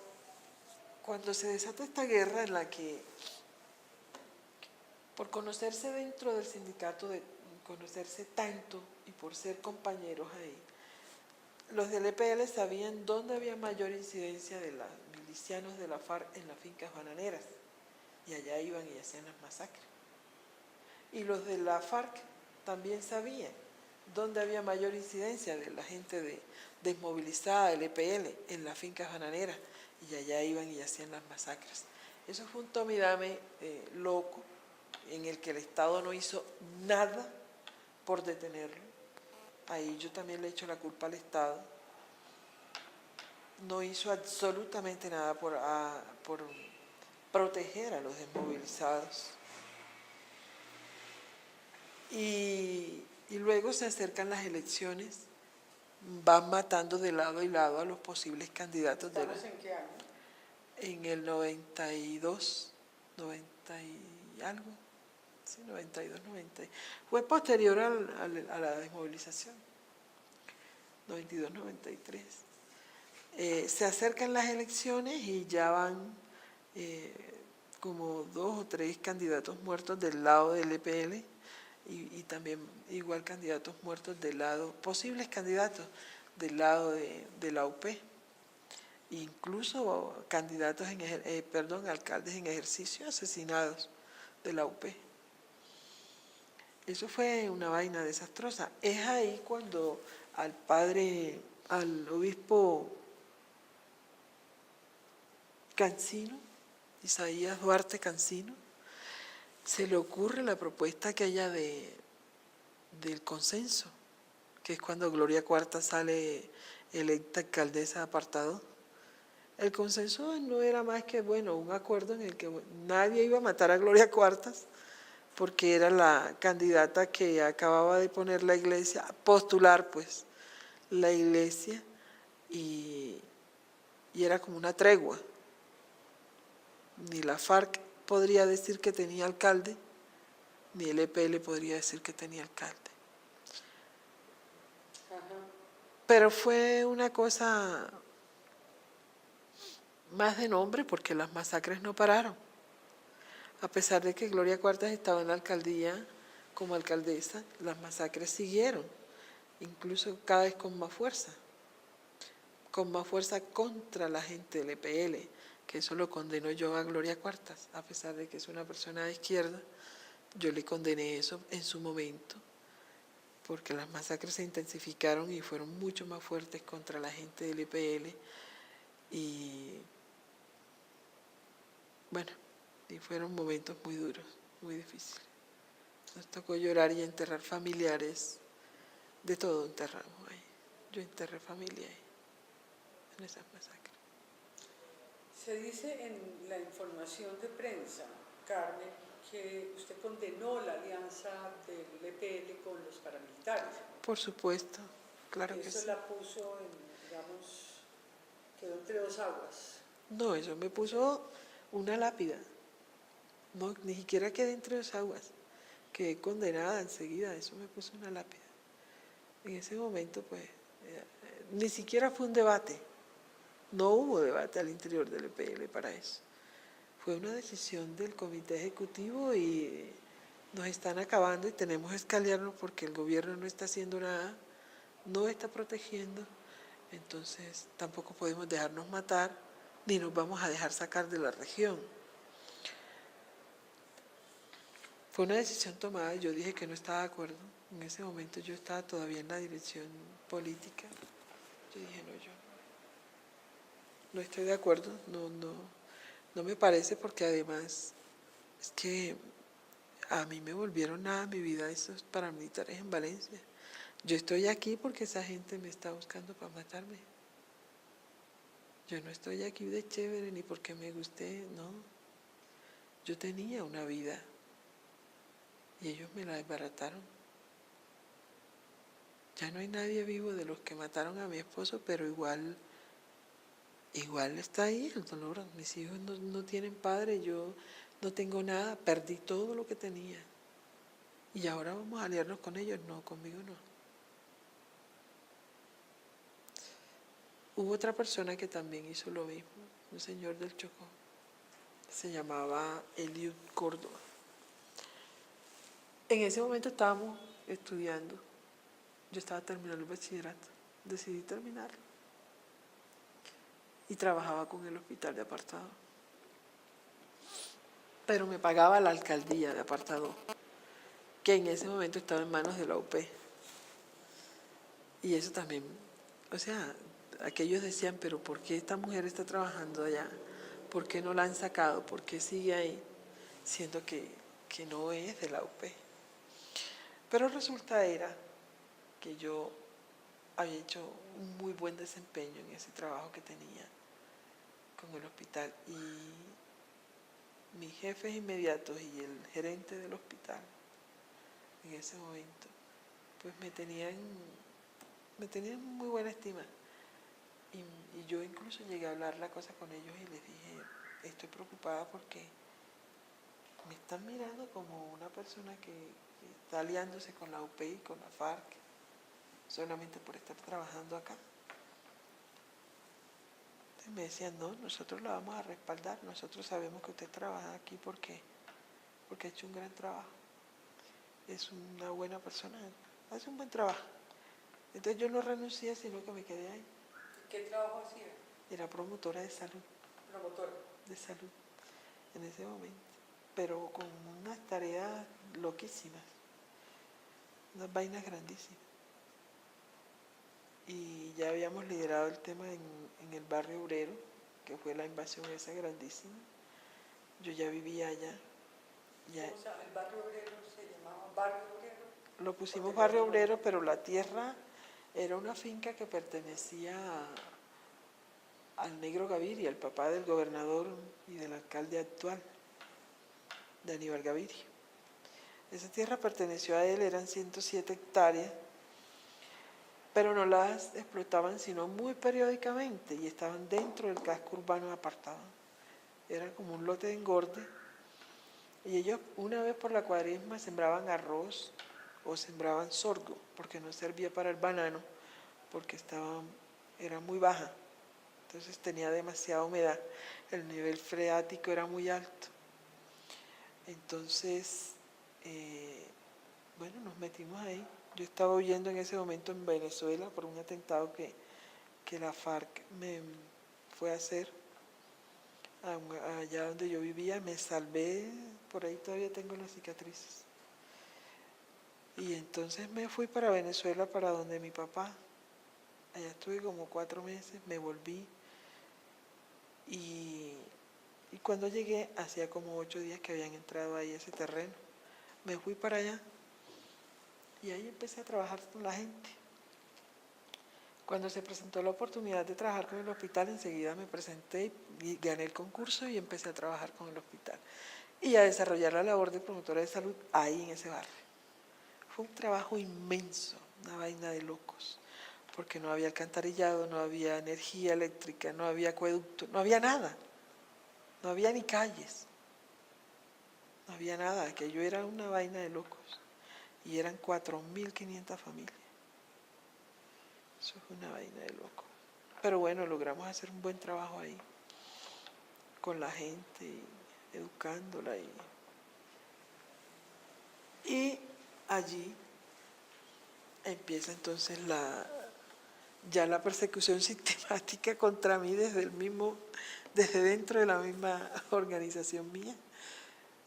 se desata esta guerra en la que, por conocerse dentro del sindicato, de conocerse tanto y por ser compañeros ahí, los del EPL sabían dónde había mayor incidencia de los milicianos de la FARC en las fincas bananeras, y allá iban y hacían las masacres. Y los de la FARC también sabían dónde había mayor incidencia de la gente desmovilizada del EPL en las fincas bananeras, y allá iban y hacían las masacres. Eso fue un tome y dame loco, en el que el Estado no hizo nada por detenerlo. Ahí yo también le echo la culpa al Estado. No hizo absolutamente nada por proteger a los desmovilizados. Y luego se acercan las elecciones, van matando de lado y lado a los posibles candidatos.
¿Estamos en qué año?
En el 92, 90 y algo, sí, 92, 90. Fue posterior a la desmovilización, 92, 93. Se acercan las elecciones y ya van como 2 o 3 candidatos muertos del lado del EPL y también igual candidatos muertos del lado, posibles candidatos del lado de la UP. Incluso candidatos alcaldes en ejercicio asesinados de la UP. Eso fue una vaina desastrosa. Es ahí cuando al obispo Cancino, Isaías Duarte Cancino, se le ocurre la propuesta aquella del consenso, que es cuando Gloria Cuarta sale electa alcaldesa de Apartado. El consenso no era más que, bueno, un acuerdo en el que nadie iba a matar a Gloria Cuartas, porque era la candidata que acababa de poner la iglesia, postular pues la iglesia, y era como una tregua. Ni la FARC podría decir que tenía alcalde, ni el EPL podría decir que tenía alcalde. Pero fue una cosa más de nombre porque las masacres no pararon. A pesar de que Gloria Cuartas estaba en la alcaldía como alcaldesa, las masacres siguieron, incluso cada vez con más fuerza contra la gente del EPL, que eso lo condeno yo a Gloria Cuartas, a pesar de que es una persona de izquierda, yo le condené eso en su momento, porque las masacres se intensificaron y fueron mucho más fuertes contra la gente del EPL, y bueno, y fueron momentos muy duros, muy difíciles. Nos tocó llorar y enterrar familiares, de todo enterramos ahí. Yo enterré familia ahí, en esas masacres.
Se dice en la información de prensa, Carmen, que usted condenó la alianza del EPL con los paramilitares.
Por supuesto, claro que
Eso
sí.
la puso en, digamos, quedó entre dos aguas.
No, eso me puso una lápida. No, ni siquiera quedé entre dos aguas. Quedé condenada enseguida, eso me puso una lápida. En ese momento, pues, ni siquiera fue un debate. No hubo debate al interior del EPL para eso. Fue una decisión del comité ejecutivo y nos están acabando y tenemos que escalarnos porque el gobierno no está haciendo nada, no está protegiendo, entonces tampoco podemos dejarnos matar ni nos vamos a dejar sacar de la región. Fue una decisión tomada, yo dije que no estaba de acuerdo, en ese momento yo estaba todavía en la dirección política, yo dije no estoy de acuerdo, no me parece porque además es que a mí me volvieron nada mi vida esos paramilitares en Valencia. Yo estoy aquí porque esa gente me está buscando para matarme. Yo no estoy aquí de chévere ni porque me guste, no. Yo tenía una vida y ellos me la desbarataron. Ya no hay nadie vivo de los que mataron a mi esposo, pero igual está ahí el dolor. Mis hijos no tienen padre, yo no tengo nada, perdí todo lo que tenía. Y ahora vamos a aliarnos con ellos, no, conmigo no. Hubo otra persona que también hizo lo mismo, un señor del Chocó, se llamaba Eliud Córdoba. En ese momento estábamos estudiando, yo estaba terminando el bachillerato, decidí terminarlo y trabajaba con el hospital de Apartado. Pero me pagaba la alcaldía de Apartado, que en ese momento estaba en manos de la UP. Y eso también, o sea, aquellos decían, pero ¿por qué esta mujer está trabajando allá? ¿Por qué no la han sacado? ¿Por qué sigue ahí? Siendo que no es de la UP. Pero resulta era que yo había hecho un muy buen desempeño en ese trabajo que tenía con el hospital y mis jefes inmediatos y el gerente del hospital en ese momento pues me tenían muy buena estima y yo incluso llegué a hablar la cosa con ellos y les dije, estoy preocupada porque me están mirando como una persona que está aliándose con la UP y con la FARC solamente por estar trabajando acá. Entonces me decían, no, nosotros la vamos a respaldar, nosotros sabemos que usted trabaja aquí porque ha hecho un gran trabajo, es una buena persona, hace un buen trabajo. Entonces yo no renuncié, sino que me quedé ahí.
¿Qué trabajo hacía?
Era promotora de salud.
Promotora.
De salud, en ese momento, pero con unas tareas loquísimas. unas vainas grandísimas. Y ya habíamos liderado el tema en el barrio obrero, que fue la invasión esa grandísima. Yo ya vivía allá. Ya,
O sea, el barrio obrero se llamaba barrio obrero.
lo pusimos barrio obrero, pero la tierra era una finca que pertenecía al Negro Gaviria, el papá del gobernador y del alcalde actual, de Aníbal Gaviria. Esa tierra perteneció a él, eran 107 hectáreas, pero no las explotaban sino muy periódicamente y estaban dentro del casco urbano apartado. Era como un lote de engorde y ellos una vez por la cuaresma sembraban arroz o sembraban sorgo porque no servía para el banano porque era muy baja, entonces tenía demasiada humedad, el nivel freático era muy alto. Entonces, bueno, nos metimos ahí. Yo estaba huyendo en ese momento en Venezuela por un atentado que la FARC me fue a hacer allá donde yo vivía. Me salvé, por ahí todavía tengo las cicatrices. Y entonces me fui para Venezuela, para donde mi papá. Allá estuve como 4 meses, me volví. Y cuando llegué, hacía como 8 días que habían entrado ahí a ese terreno. Me fui para allá y ahí empecé a trabajar con la gente. Cuando se presentó la oportunidad de trabajar con el hospital, enseguida me presenté y gané el concurso y empecé a trabajar con el hospital. Y a desarrollar la labor de promotora de salud ahí en ese barrio. Fue un trabajo inmenso, una vaina de locos, porque no había alcantarillado, no había energía eléctrica, no había acueducto, no había nada. No había ni calles, no había nada, aquello era una vaina de locos. Y eran 4.500 familias. Eso fue una vaina de locos. Pero bueno, logramos hacer un buen trabajo ahí, con la gente, y educándola. Y allí empieza entonces ya la persecución sistemática contra mí desde dentro de la misma organización mía.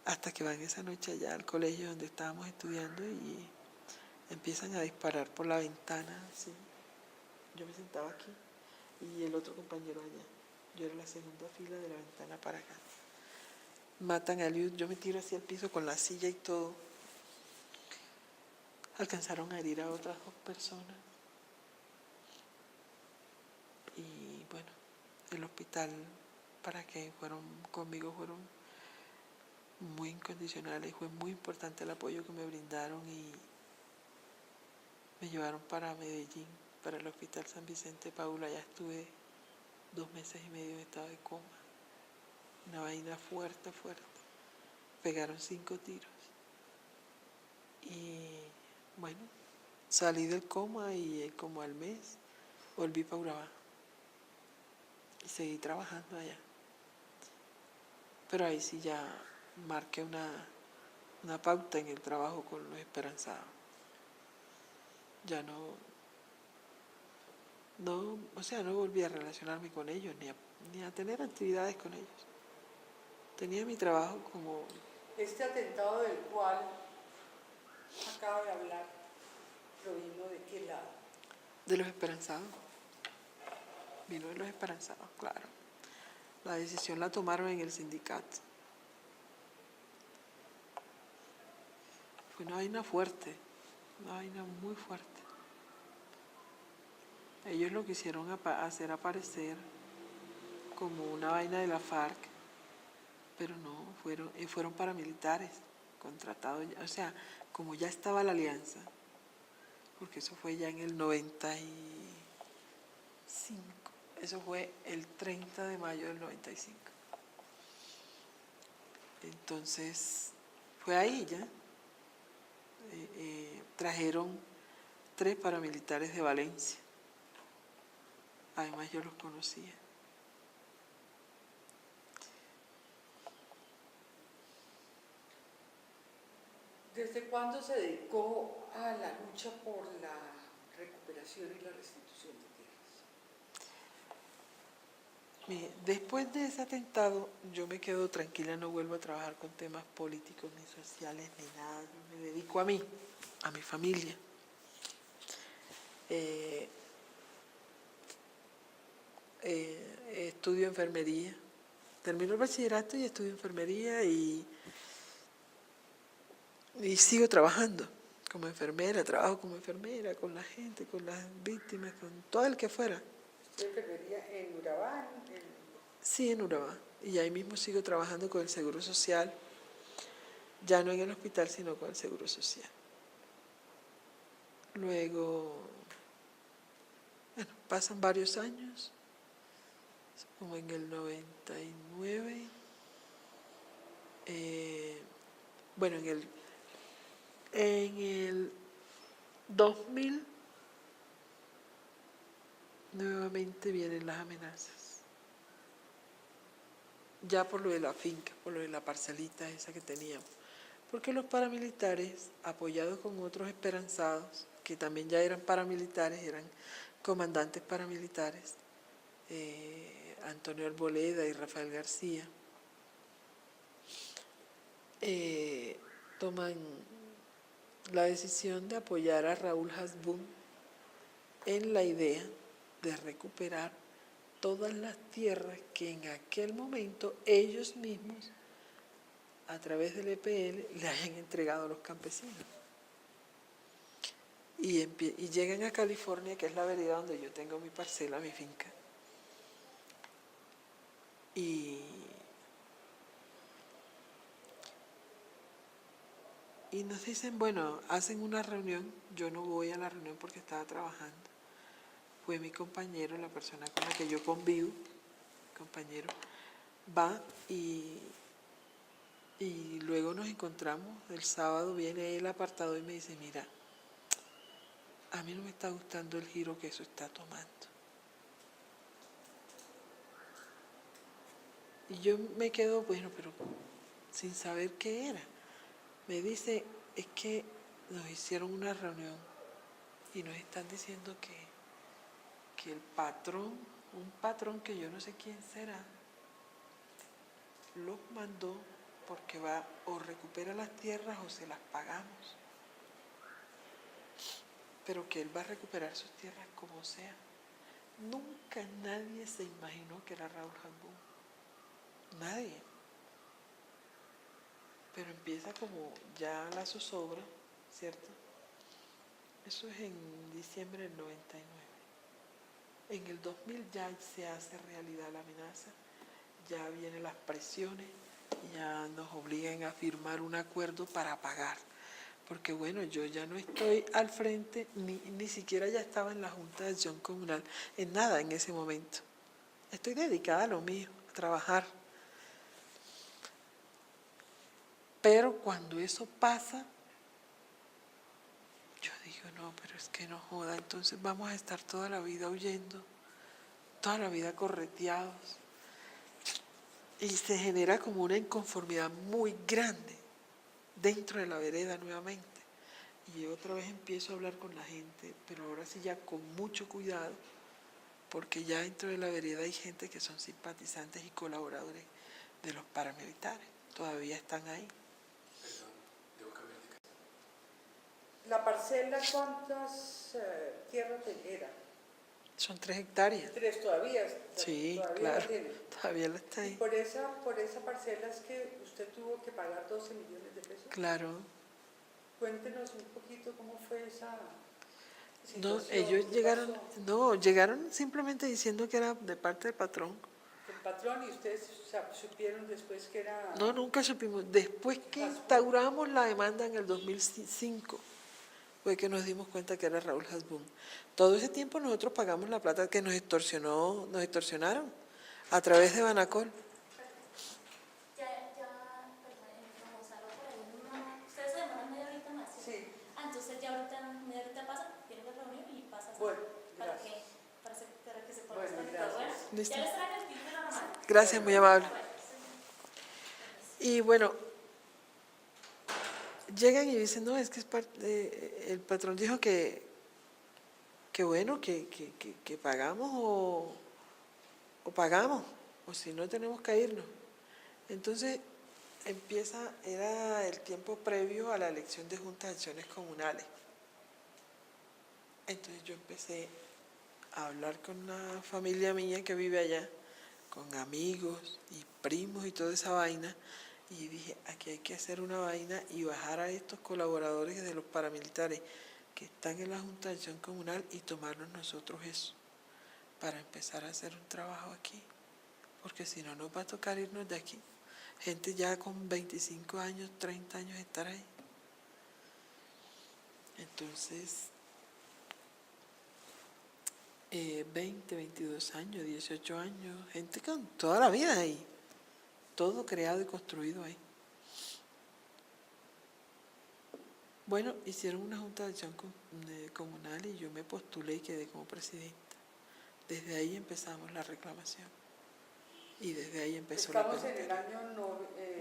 Hasta que van esa noche allá al colegio donde estábamos estudiando y empiezan a disparar por la ventana, así. Yo me sentaba aquí y el otro compañero allá. Yo era la segunda fila de la ventana para acá. Matan a Eliud, yo me tiro hacia el piso con la silla y todo. Alcanzaron a herir a otras 2 personas. Y bueno, el hospital, para que fueron conmigo, fueron muy incondicionales. Fue muy importante el apoyo que me brindaron y me llevaron para Medellín, para el Hospital San Vicente de Paula. Ya estuve 2 meses y medio en estado de coma. Una vaina fuerte, fuerte. Pegaron 5 tiros. Y bueno, salí del coma y como al mes volví para Urabá. Y seguí trabajando allá. Pero ahí sí ya marqué una pauta en el trabajo con los esperanzados. Ya no volví a relacionarme con ellos, ni a tener actividades con ellos. Tenía mi trabajo como...
Este atentado del cual acaba de hablar, ¿provino de qué lado?
De los esperanzados. Vino de los esperanzados, claro. La decisión la tomaron en el sindicato. Fue una vaina fuerte, una vaina muy fuerte. Ellos lo quisieron hacer aparecer como una vaina de la FARC, pero no, fueron paramilitares contratados, o sea, como ya estaba la alianza, porque eso fue ya en el 95, eso fue el 30 de mayo del 95. Entonces, fue ahí ya, trajeron 3 paramilitares de Valencia, además yo los conocía.
¿Desde cuándo se dedicó a la lucha por la recuperación y la restitución de tierras?
Mire, después de ese atentado, yo me quedo tranquila, no vuelvo a trabajar con temas políticos, ni sociales, ni nada. Yo me dedico a mí, a mi familia. Estudio enfermería. Termino el bachillerato y estudio enfermería y sigo trabajando como enfermera, trabajo como enfermera con la gente, con las víctimas, con todo el que fuera.
¿Usted enfermería en Urabá?
Sí, en Urabá. Y ahí mismo sigo trabajando con el Seguro Social, ya no en el hospital, sino con el Seguro Social. Luego, bueno, pasan varios años, como en el 99, bueno, en el 2000 nuevamente vienen las amenazas. Ya por lo de la finca, por lo de la parcelita esa que teníamos. Porque los paramilitares, apoyados con otros esperanzados, que también ya eran paramilitares, eran comandantes paramilitares, Antonio Arboleda y Rafael García, toman la decisión de apoyar a Raúl Hasbún en la idea de recuperar todas las tierras que en aquel momento ellos mismos, a través del EPL, le hayan entregado a los campesinos. Y llegan a California, que es la vereda donde yo tengo mi parcela, mi finca. Y nos dicen, bueno, hacen una reunión. Yo no voy a la reunión porque estaba trabajando. Fue mi compañero, la persona con la que yo convivo, compañero, va y luego nos encontramos. El sábado viene él apartado y me dice, mira, a mí no me está gustando el giro que eso está tomando. Y yo me quedo, bueno, pero sin saber qué era. Me dice, es que nos hicieron una reunión y nos están diciendo que el patrón, un patrón que yo no sé quién será, los mandó porque va o recupera las tierras o se las pagamos. Pero que él va a recuperar sus tierras como sea. Nunca nadie se imaginó que era Raúl Hasbún. Nadie. Pero empieza como ya la zozobra, ¿cierto? Eso es en diciembre del 99. En el 2000 ya se hace realidad la amenaza, ya vienen las presiones, ya nos obligan a firmar un acuerdo para pagar. Porque bueno, yo ya no estoy al frente, ni siquiera ya estaba en la Junta de Acción Comunal, en nada en ese momento. Estoy dedicada a lo mío, a trabajar. Pero cuando eso pasa, yo digo, no, pero es que no joda, entonces vamos a estar toda la vida huyendo, toda la vida correteados. Y se genera como una inconformidad muy grande dentro de la vereda nuevamente. Y yo otra vez empiezo a hablar con la gente, pero ahora sí ya con mucho cuidado, porque ya dentro de la vereda hay gente que son simpatizantes y colaboradores de los paramilitares. Todavía están ahí.
Perdón, debo cambiar de casa.
¿La parcela cuántas tierras era?
Son 3 hectáreas.
3 todavía.
Sí,
todavía
claro,
la tiene.
todavía la está
Y
ahí.
por esa parcela es que usted tuvo que pagar 12 millones de pesos.
Claro.
Cuéntenos un poquito cómo fue esa
No,
situación.
ellos
¿Qué
llegaron,
pasó?
no, llegaron simplemente diciendo que era de parte del patrón.
El patrón, y ustedes supieron después que era...
No, nunca supimos. Después que
Hasbún.
instauramos la demanda en el 2005, fue que nos dimos cuenta que era Raúl Hasbún. Todo ese tiempo nosotros pagamos la plata que nos extorsionaron a través de Banacol.
Perdón, como salgo por ahí, ustedes se demoran media horita más, ¿sí?
Sí,
Entonces ya ahorita, media horita pasa, tienes la reunión y pasas
bueno,
para
gracias.
que se pueda
Bueno,
estar todo.
gracias.
¿Listo?
Ya les traigo el título normal.
Gracias, muy amable. Y bueno, llegan y dicen, no, es que es parte, el patrón dijo que bueno, que pagamos o pagamos, o si no tenemos que irnos. Entonces era el tiempo previo a la elección de juntas de acciones comunales. Entonces yo empecé a hablar con una familia mía que vive allá, con amigos y primos y toda esa vaina, y dije, aquí hay que hacer una vaina y bajar a estos colaboradores de los paramilitares que están en la Junta de Acción Comunal y tomarnos nosotros eso, para empezar a hacer un trabajo aquí, porque si no nos va a tocar irnos de aquí. Gente ya con 25 años, 30 años estar ahí. Entonces, 20, 22 años, 18 años, gente con toda la vida ahí, todo creado y construido ahí. Bueno, hicieron una junta de acción comunal y yo me postulé y quedé como presidenta. Desde ahí empezamos la reclamación y desde ahí empezó
Estamos
la
en el año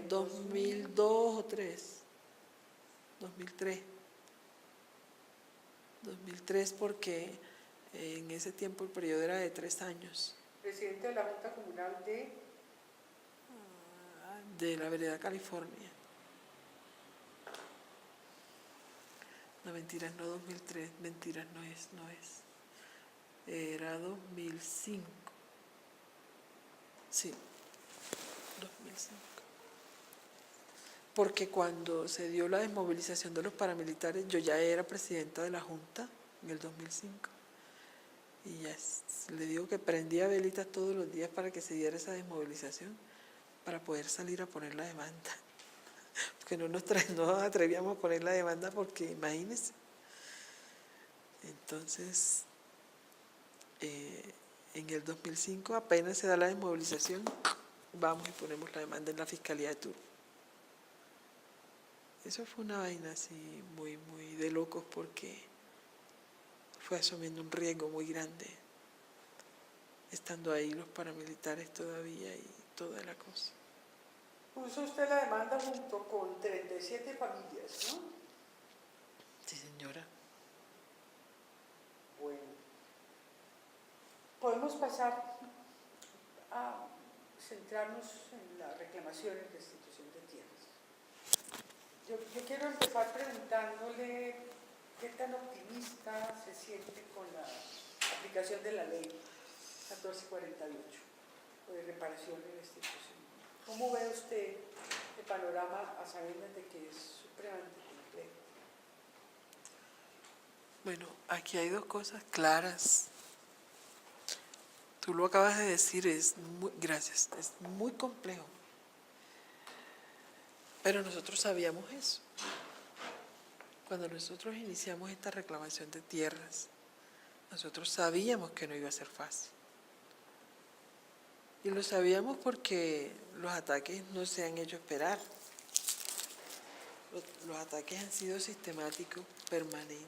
2002 o 3, 2003. 2003 porque en ese tiempo el periodo era de 3 años.
Presidente de la Junta Comunal
De la Vereda California. No, mentiras, no 2003, mentiras, no es. Era 2005. Sí, 2005. Porque cuando se dio la desmovilización de los paramilitares, yo ya era presidenta de la Junta en el 2005. Y ya le digo que prendía velitas todos los días para que se diera esa desmovilización, para poder salir a poner la demanda. Porque no nos atrevíamos a poner la demanda porque, imagínense. Entonces, en el 2005 apenas se da la desmovilización, vamos y ponemos la demanda en la Fiscalía de turno. Eso fue una vaina así muy, muy de locos porque fue asumiendo un riesgo muy grande, estando ahí los paramilitares todavía y toda la cosa.
puso usted la demanda junto con 37 familias, ¿no?
Sí, señora.
Bueno, podemos pasar a centrarnos en las reclamaciones de restitución de tierras. Yo quiero empezar preguntándole qué tan optimista se siente con la aplicación de la ley 1448 de reparación y restitución. ¿Cómo ve usted el panorama a sabiendas de que es supremamente complejo?
Bueno, aquí hay dos cosas claras. Tú lo acabas de decir, gracias, es muy complejo. Pero nosotros sabíamos eso. Cuando nosotros iniciamos esta reclamación de tierras, nosotros sabíamos que no iba a ser fácil. Y lo sabíamos porque los ataques no se han hecho esperar. Los ataques han sido sistemáticos, permanentes.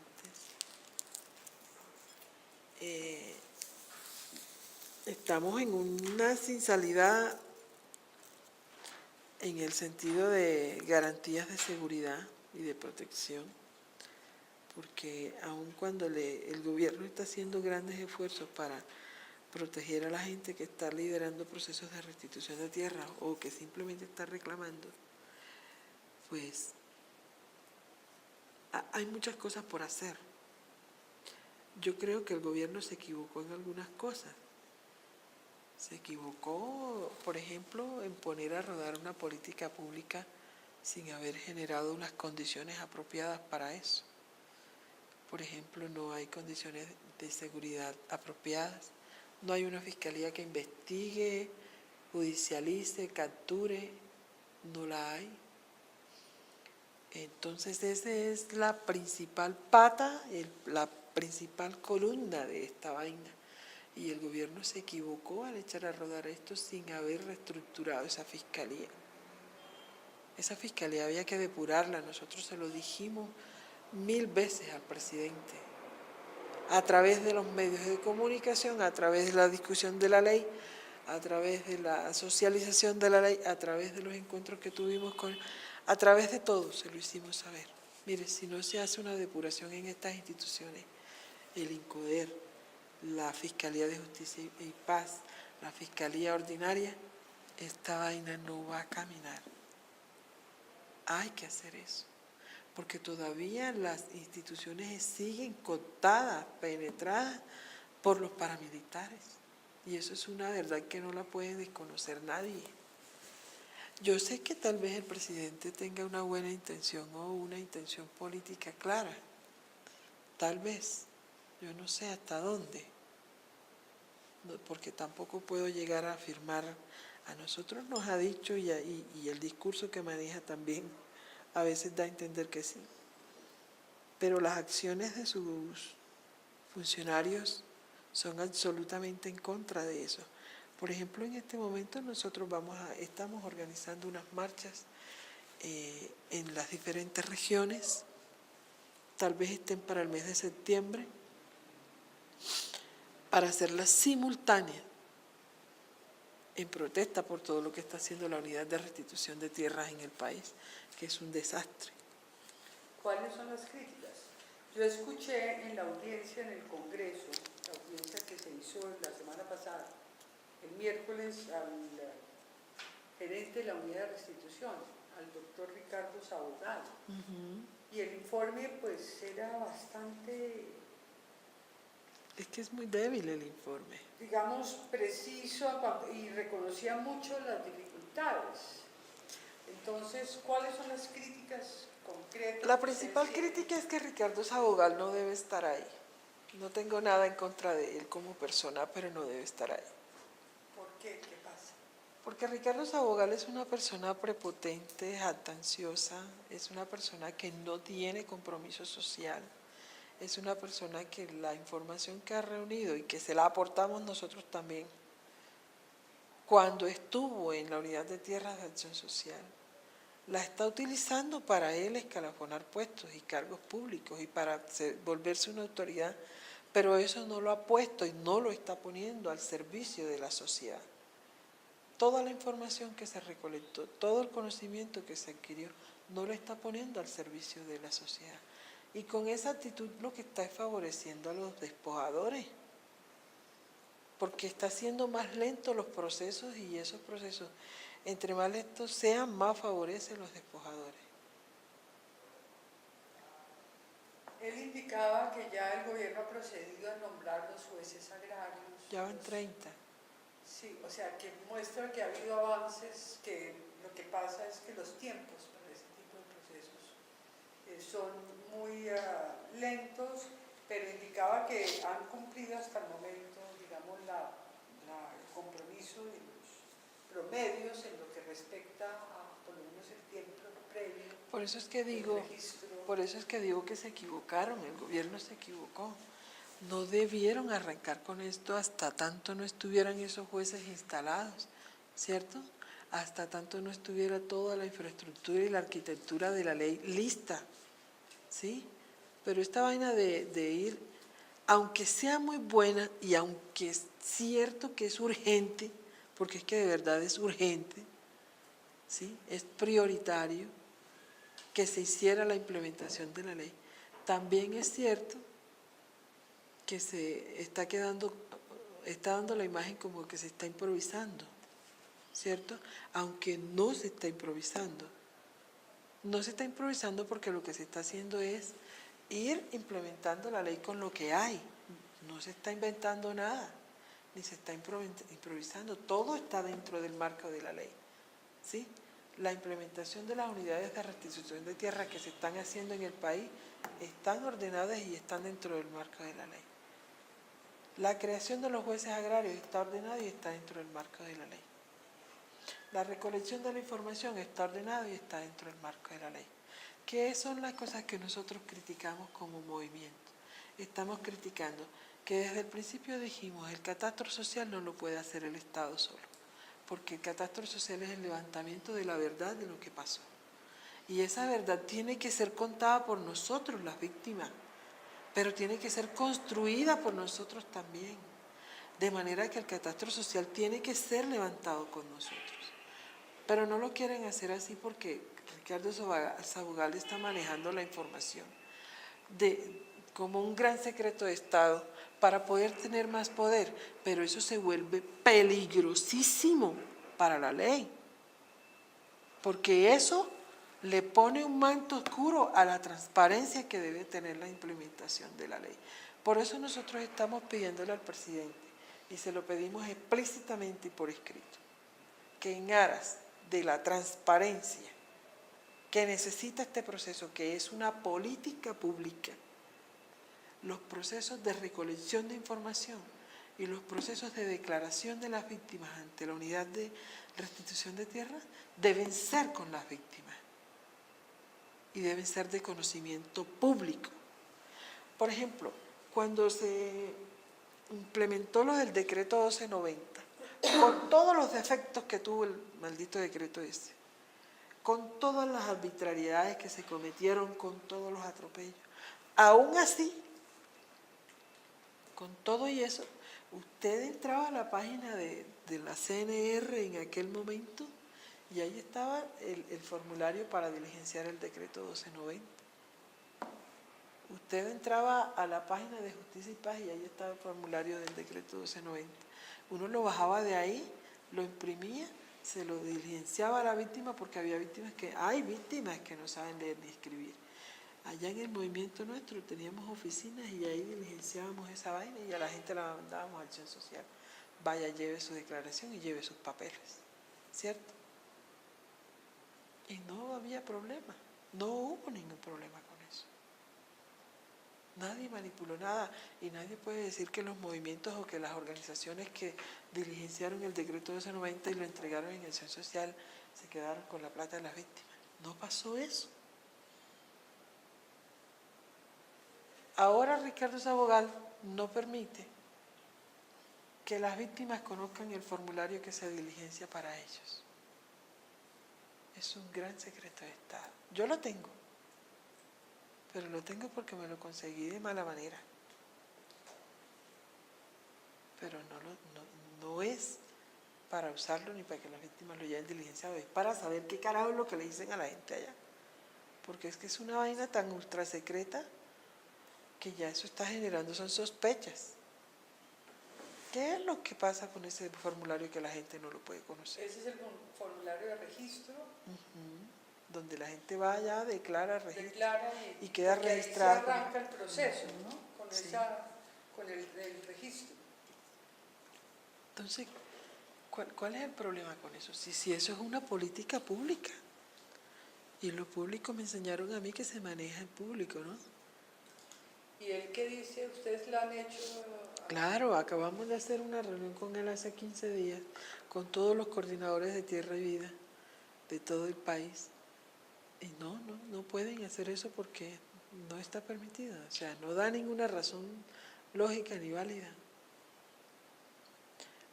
Estamos en una sin salida en el sentido de garantías de seguridad y de protección, porque aun cuando el gobierno está haciendo grandes esfuerzos para proteger a la gente que está liderando procesos de restitución de tierra o que simplemente está reclamando, pues hay muchas cosas por hacer. Yo creo que el gobierno se equivocó en algunas cosas. Se equivocó, por ejemplo, en poner a rodar una política pública sin haber generado unas condiciones apropiadas para eso. Por ejemplo, no hay condiciones de seguridad apropiadas, no hay una fiscalía que investigue, judicialice, capture, no la hay. Entonces esa es la principal pata, la principal columna de esta vaina. Y el gobierno se equivocó al echar a rodar esto sin haber reestructurado esa fiscalía. Esa fiscalía había que depurarla, nosotros se lo dijimos 1000 veces al presidente, a través de los medios de comunicación, a través de la discusión de la ley, a través de la socialización de la ley, a través de los encuentros que tuvimos a través de todo se lo hicimos saber. Mire, si no se hace una depuración en estas instituciones, el INCODER, la Fiscalía de Justicia y Paz, la Fiscalía Ordinaria, esta vaina no va a caminar. Hay que hacer eso, porque todavía las instituciones siguen cooptadas, penetradas por los paramilitares. Y eso es una verdad que no la puede desconocer nadie. Yo sé que tal vez el presidente tenga una buena intención o una intención política clara. Tal vez. Yo no sé hasta dónde. Porque tampoco puedo llegar a afirmar. A nosotros nos ha dicho y el discurso que maneja también a veces da a entender que sí. Pero las acciones de sus funcionarios son absolutamente en contra de eso. Por ejemplo, en este momento nosotros estamos organizando unas marchas en las diferentes regiones, tal vez estén para el mes de septiembre, para hacerlas simultáneas, en protesta por todo lo que está haciendo la Unidad de Restitución de Tierras en el país, que es un desastre.
¿Cuáles son las críticas? Yo escuché en la audiencia en el Congreso, la audiencia que se hizo la semana pasada, el miércoles, al gerente de la Unidad de Restitución, al doctor Ricardo Sabogal. Y el informe pues era bastante,
Es que es muy débil el informe.
digamos, preciso y reconocía mucho las dificultades. Entonces, ¿cuáles son las críticas concretas?
La principal crítica es que Ricardo Sabogal no debe estar ahí. No tengo nada en contra de él como persona, pero no debe estar ahí.
¿Por qué? ¿Qué pasa?
Porque Ricardo Sabogal es una persona prepotente, jactanciosa, es una persona que no tiene compromiso social, es una persona que la información que ha reunido y que se la aportamos nosotros también, cuando estuvo en la Unidad de Tierras de Acción Social, la está utilizando para él escalafonar puestos y cargos públicos y para volverse una autoridad, pero eso no lo ha puesto y no lo está poniendo al servicio de la sociedad. Toda la información que se recolectó, todo el conocimiento que se adquirió, no lo está poniendo al servicio de la sociedad. Y con esa actitud lo que está es favoreciendo a los despojadores, porque está haciendo más lentos los procesos y esos procesos, entre más lentos sean, más favorecen los despojadores.
Él indicaba que ya el gobierno ha procedido a nombrar los jueces agrarios.
Ya van 30.
Sí, o sea, que muestra que ha habido avances, que lo que pasa es que los tiempos para ese tipo de procesos son muy lentos, pero indicaba que han cumplido hasta el momento, digamos, el compromiso de los promedios en lo que respecta a, por lo menos, el tiempo previo.
Por eso es que digo que se equivocaron, el gobierno se equivocó. No debieron arrancar con esto hasta tanto no estuvieran esos jueces instalados, ¿cierto? Hasta tanto no estuviera toda la infraestructura y la arquitectura de la ley lista, ¿sí? Pero esta vaina de ir, aunque sea muy buena y aunque es cierto que es urgente, porque es que de verdad es urgente, ¿sí? Es prioritario que se hiciera la implementación de la ley. También es cierto que se está dando la imagen como que se está improvisando, ¿cierto? Aunque no se está improvisando. No se está improvisando porque lo que se está haciendo es ir implementando la ley con lo que hay. No se está inventando nada, ni se está improvisando. Todo está dentro del marco de la ley, ¿sí? La implementación de las unidades de restitución de tierra que se están haciendo en el país están ordenadas y están dentro del marco de la ley. La creación de los jueces agrarios está ordenada y está dentro del marco de la ley. La recolección de la información está ordenada y está dentro del marco de la ley. ¿Qué son las cosas que nosotros criticamos como movimiento? Estamos criticando que desde el principio dijimos el catastro social no lo puede hacer el Estado solo, porque el catastro social es el levantamiento de la verdad de lo que pasó. Y esa verdad tiene que ser contada por nosotros, las víctimas, pero tiene que ser construida por nosotros también, de manera que el catastro social tiene que ser levantado con nosotros. Pero no lo quieren hacer así porque Ricardo Sabogal está manejando la información como un gran secreto de Estado para poder tener más poder, pero eso se vuelve peligrosísimo para la ley, porque eso le pone un manto oscuro a la transparencia que debe tener la implementación de la ley. Por eso nosotros estamos pidiéndole al presidente, y se lo pedimos explícitamente y por escrito, que en aras de la transparencia que necesita este proceso, que es una política pública, los procesos de recolección de información y los procesos de declaración de las víctimas ante la unidad de restitución de tierras deben ser con las víctimas y deben ser de conocimiento público. Por ejemplo, cuando se implementó lo del decreto 1290, con todos los defectos que tuvo el maldito decreto ese, con todas las arbitrariedades que se cometieron, con todos los atropellos, aún así, con todo y eso, usted entraba a la página de la CNR en aquel momento y ahí estaba el formulario para diligenciar el decreto 1290. Usted entraba a la página de Justicia y Paz y ahí estaba el formulario del decreto 1290. Uno lo bajaba de ahí, lo imprimía, se lo diligenciaba a la víctima, porque hay víctimas que no saben leer ni escribir. Allá en el movimiento nuestro teníamos oficinas y ahí diligenciábamos esa vaina y a la gente la mandábamos a acción social. Vaya, lleve su declaración y lleve sus papeles, ¿cierto? Y no había problema, no hubo ningún problema con eso. Nadie manipuló nada y nadie puede decir que los movimientos o que las organizaciones que diligenciaron el decreto 1290 y lo entregaron en acción social se quedaron con la plata de las víctimas. No pasó eso. Ahora Ricardo Sabogal no permite que las víctimas conozcan el formulario que se diligencia para ellos. Es un gran secreto de Estado. Yo lo tengo, pero lo tengo porque me lo conseguí de mala manera. Pero no es para usarlo ni para que las víctimas lo lleven diligenciado, es para saber qué carajo es lo que le dicen a la gente allá. Porque es que es una vaina tan ultra secreta que ya eso está generando, son sospechas. ¿Qué es lo que pasa con ese formulario que la gente no lo puede conocer?
Ese es el formulario de registro.
Donde la gente va allá, declara, registra
Declara
y queda
porque
registrada.
ahí se arranca el proceso, ¿no? Con,
Sí.
con el registro.
Entonces, ¿cuál es el problema con eso? Si eso es una política pública. Y lo público me enseñaron a mí que se maneja en público, ¿no?
¿Y él qué dice? ¿Ustedes lo han hecho?
Claro, acabamos de hacer una reunión con él hace 15 días, con todos los coordinadores de Tierra y Vida de todo el país. Y no pueden hacer eso porque no está permitida. O sea, no da ninguna razón lógica ni válida.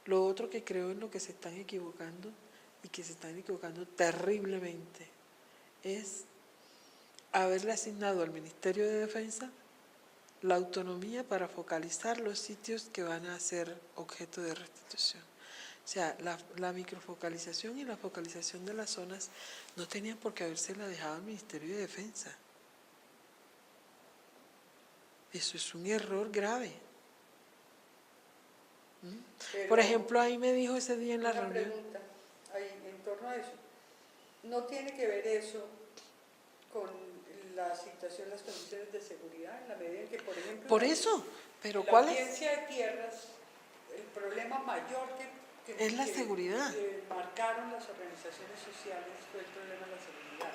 Lo otro que creo en lo que se están equivocando, y que se están equivocando terriblemente, es haberle asignado al Ministerio de Defensa la autonomía para focalizar los sitios que van a ser objeto de restitución. O sea, la microfocalización y la focalización de las zonas no tenían por qué habérsela dejado al Ministerio de Defensa. Eso es un error grave. Por ejemplo, ahí me dijo ese día en la reunión.
Una pregunta ahí, en torno a eso. ¿No tiene que ver eso con la situación, las condiciones de seguridad, en la medida en que, por ejemplo,
Por eso, pero
en la
¿cuál es?
audiencia de tierras, el problema mayor que
Es la seguridad.
marcaron las organizaciones sociales fue el problema de la seguridad,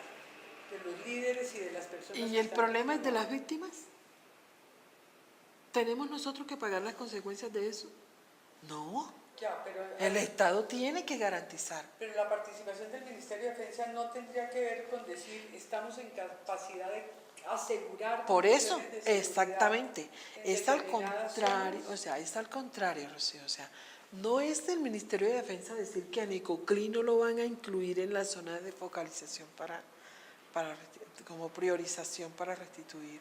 de los líderes y de las personas.
¿Y el problema es de las víctimas? ¿Tenemos nosotros que pagar las consecuencias de eso? No.
Ya, pero
El Estado tiene que garantizar.
Pero la participación del Ministerio de Defensa no tendría que ver con decir estamos en capacidad de asegurar.
Por eso,
condiciones de seguridad
exactamente,
en
es al
determinadas
contrario,
zonas.
o sea, es al contrario, Rocío, o sea, no es del Ministerio de Defensa decir que a Necoclí no lo van a incluir en la zona de focalización como priorización para restituir.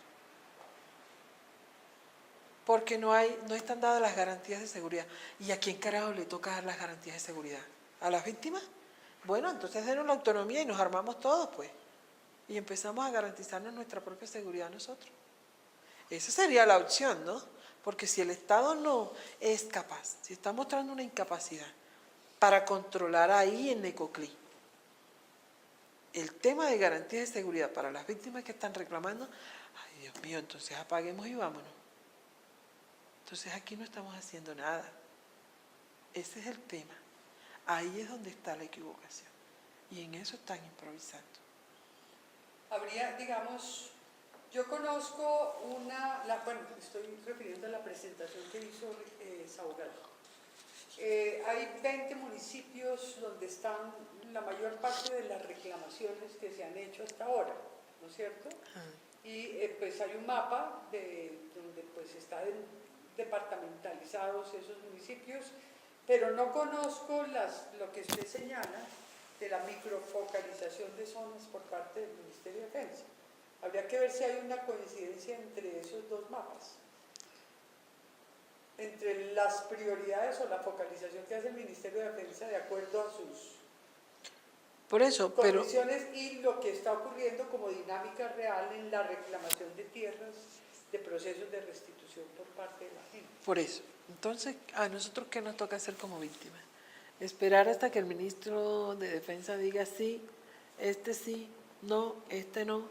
Porque no están dadas las garantías de seguridad. ¿Y a quién carajo le toca dar las garantías de seguridad? ¿A las víctimas? Bueno, entonces denos la autonomía y nos armamos todos, pues. Y empezamos a garantizarnos nuestra propia seguridad nosotros. Esa sería la opción, ¿no? Porque si el Estado no es capaz, si está mostrando una incapacidad para controlar ahí en Necoclí el tema de garantías de seguridad para las víctimas que están reclamando, ay Dios mío, entonces apaguemos y vámonos. Entonces aquí no estamos haciendo nada. Ese es el tema. Ahí es donde está la equivocación. Y en eso están improvisando.
Habría, digamos, yo conozco bueno, estoy refiriendo a la presentación que hizo Saurado. Hay 20 municipios donde están la mayor parte de las reclamaciones que se han hecho hasta ahora, ¿no es cierto? Y pues hay un mapa donde pues están departamentalizados esos municipios, pero no conozco lo que usted señala de la microfocalización de zonas por parte del Ministerio de Defensa. Habría que ver si hay una coincidencia entre esos dos mapas, entre las prioridades o la focalización que hace el Ministerio de Defensa de acuerdo a sus
Por eso, pero
condiciones y lo que está ocurriendo como dinámica real en la reclamación de tierras, de procesos de restitución por parte de la gente.
por eso. Entonces, ¿a nosotros qué nos toca hacer como víctimas? Esperar hasta que el ministro de Defensa diga sí, no, este no.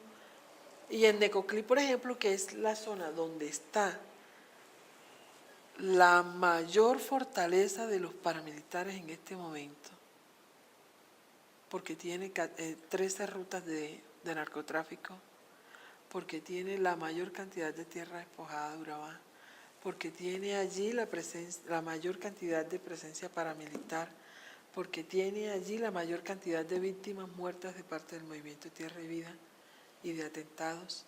Y en Necoclí, por ejemplo, que es la zona donde está la mayor fortaleza de los paramilitares en este momento, porque tiene 13 rutas de narcotráfico, porque tiene la mayor cantidad de tierra despojada de Urabá, porque tiene allí la mayor cantidad de presencia paramilitar, porque tiene allí la mayor cantidad de víctimas muertas de parte del Movimiento Tierra y Vida y de atentados.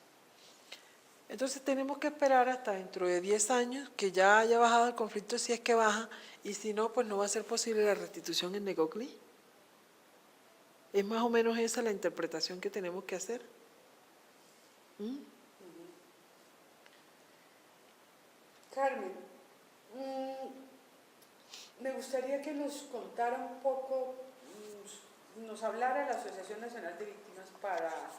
Entonces tenemos que esperar hasta dentro de 10 años que ya haya bajado el conflicto, si es que baja, y si no, pues no va a ser posible la restitución en Necoclí. Es más o menos esa la interpretación que tenemos que hacer.
Carmen, me gustaría que nos contara un poco, nos hablara la Asociación Nacional de Víctimas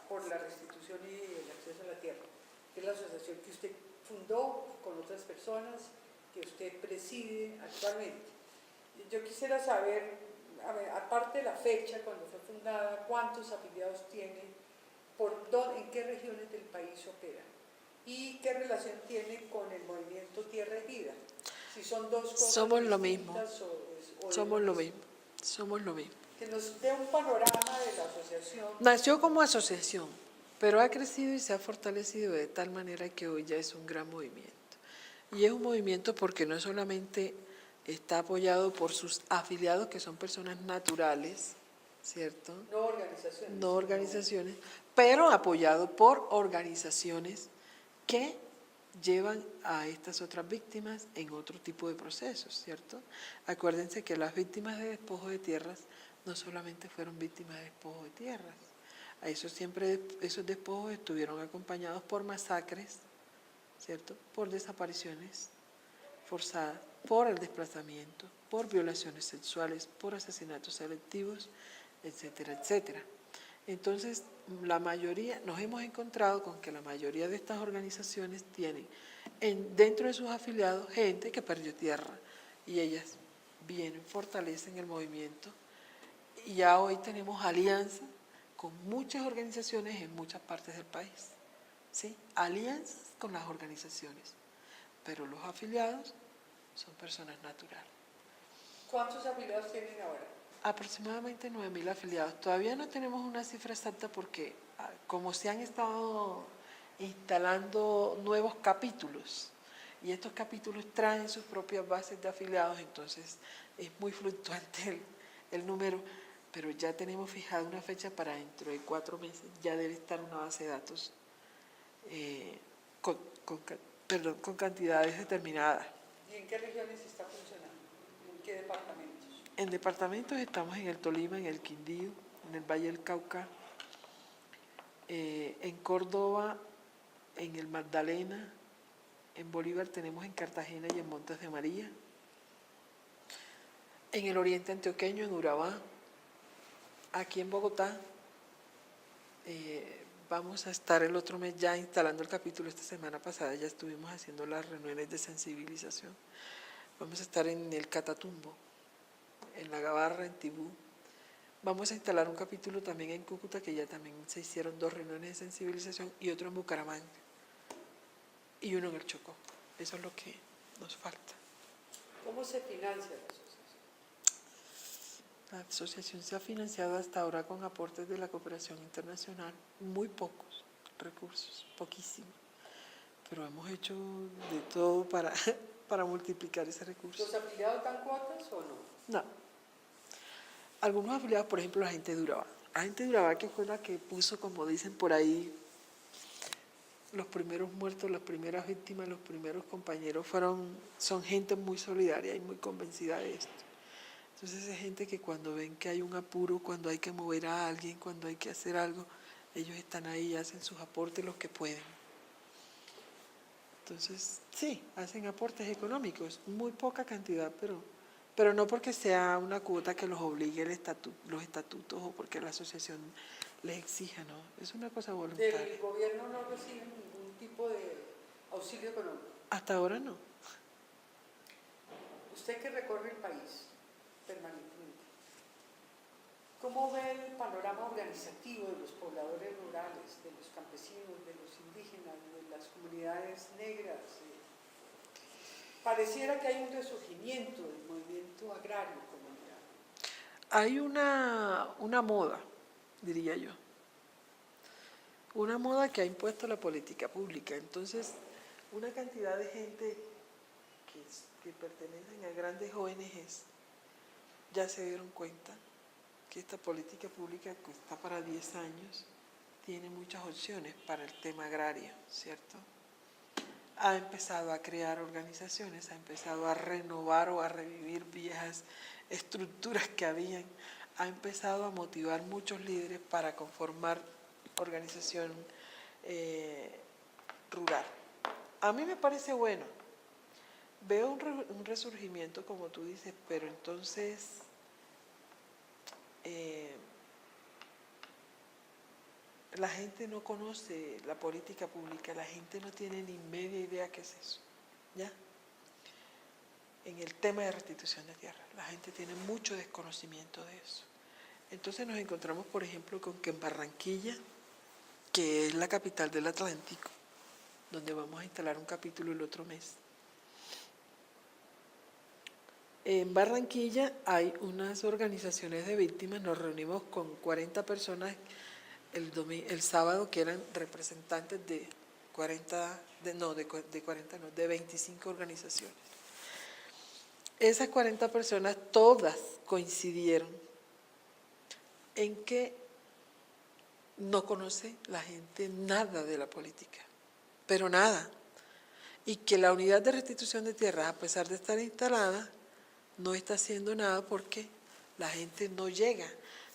por la Restitución y el Acceso a la Tierra, que es la asociación que usted fundó con otras personas, que usted preside actualmente. Yo quisiera saber, aparte de la fecha cuando fue fundada, cuántos afiliados tiene, en qué regiones del país opera y qué relación tiene con el movimiento Tierra y Vida. Si son dos cosas
Somos lo mismo.
Somos lo mismo.
Somos lo mismo.
Que nos dé un panorama de la asociación.
Nació como asociación, pero ha crecido y se ha fortalecido de tal manera que hoy ya es un gran movimiento. Y es un movimiento porque no solamente está apoyado por sus afiliados, que son personas naturales, ¿cierto?
No organizaciones.
No organizaciones, pero apoyado por organizaciones que llevan a estas otras víctimas en otro tipo de procesos, ¿cierto? Acuérdense que las víctimas de despojo de tierras no solamente fueron víctimas de despojo de tierras, esos despojos estuvieron acompañados por masacres, ¿cierto? Por desapariciones forzadas, por el desplazamiento, por violaciones sexuales, por asesinatos selectivos, etcétera, etcétera. Entonces, nos hemos encontrado con que la mayoría de estas organizaciones tienen dentro de sus afiliados gente que perdió tierra y ellas vienen, fortalecen el movimiento y ya hoy tenemos alianzas con muchas organizaciones en muchas partes del país, ¿sí? Alianzas con las organizaciones, pero los afiliados son personas naturales.
¿Cuántos afiliados tienen ahora?
Aproximadamente 9.000 afiliados. Todavía no tenemos una cifra exacta porque como se han estado instalando nuevos capítulos y estos capítulos traen sus propias bases de afiliados, entonces es muy fluctuante el número, pero ya tenemos fijada una fecha para dentro de 4 meses, ya debe estar una base de datos con cantidades determinadas.
¿Y en qué regiones está funcionando? ¿En qué departamentos?
En departamentos estamos en el Tolima, en el Quindío, en el Valle del Cauca, en Córdoba, en el Magdalena, en Bolívar tenemos en Cartagena y en Montes de María, en el oriente antioqueño, en Urabá, aquí en Bogotá, vamos a estar el otro mes ya instalando el capítulo. Esta semana pasada ya estuvimos haciendo las reuniones de sensibilización. Vamos a estar en el Catatumbo, en La Gabarra, en Tibú. Vamos a instalar un capítulo también en Cúcuta, que ya también se hicieron 2 reuniones de sensibilización, y otro en Bucaramanga, y uno en el Chocó. Eso es lo que nos falta.
¿Cómo se financia la asociación?
La asociación se ha financiado hasta ahora con aportes de la cooperación internacional, muy pocos recursos, poquísimos, pero hemos hecho de todo para multiplicar ese recurso.
¿Los afiliados dan cuotas o no?
No. Algunos afiliados, por ejemplo, la gente de Urabá. La gente de Urabá, que fue la que puso, como dicen por ahí, los primeros muertos, las primeras víctimas, los primeros compañeros, son gente muy solidaria y muy convencida de esto. Entonces es gente que cuando ven que hay un apuro, cuando hay que mover a alguien, cuando hay que hacer algo, ellos están ahí y hacen sus aportes los que pueden. Entonces, sí, hacen aportes económicos, muy poca cantidad, pero no porque sea una cuota que los obligue los estatutos o porque la asociación les exija, no, es una cosa voluntaria.
¿Del gobierno no reciben ningún tipo de auxilio económico?
Hasta ahora no.
Usted que recorre el país permanentemente, ¿cómo ve el panorama organizativo de los pobladores rurales, de los campesinos, de los indígenas, de las comunidades negras? Pareciera que hay un resurgimiento del movimiento agrario comunitario.
Hay una moda, diría yo, una moda que ha impuesto la política pública. Entonces, una cantidad de gente que pertenecen a grandes ONGs ya se dieron cuenta que esta política pública, que está para 10 años, tiene muchas opciones para el tema agrario, ¿cierto? Ha empezado a crear organizaciones, ha empezado a renovar o a revivir viejas estructuras que habían, ha empezado a motivar muchos líderes para conformar organización rural. A mí me parece bueno. Veo un resurgimiento, como tú dices, pero entonces la gente no conoce la política pública, la gente no tiene ni media idea qué es eso, ¿ya? En el tema de restitución de tierra, la gente tiene mucho desconocimiento de eso. Entonces nos encontramos, por ejemplo, con que en Barranquilla, que es la capital del Atlántico, donde vamos a instalar un capítulo el otro mes, en Barranquilla hay unas organizaciones de víctimas, nos reunimos con 40 personas el sábado, que eran representantes de 25 organizaciones. Esas 40 personas todas coincidieron en que no conoce la gente nada de la política, pero nada, y que la unidad de restitución de tierras, a pesar de estar instalada, no está haciendo nada porque la gente no llega.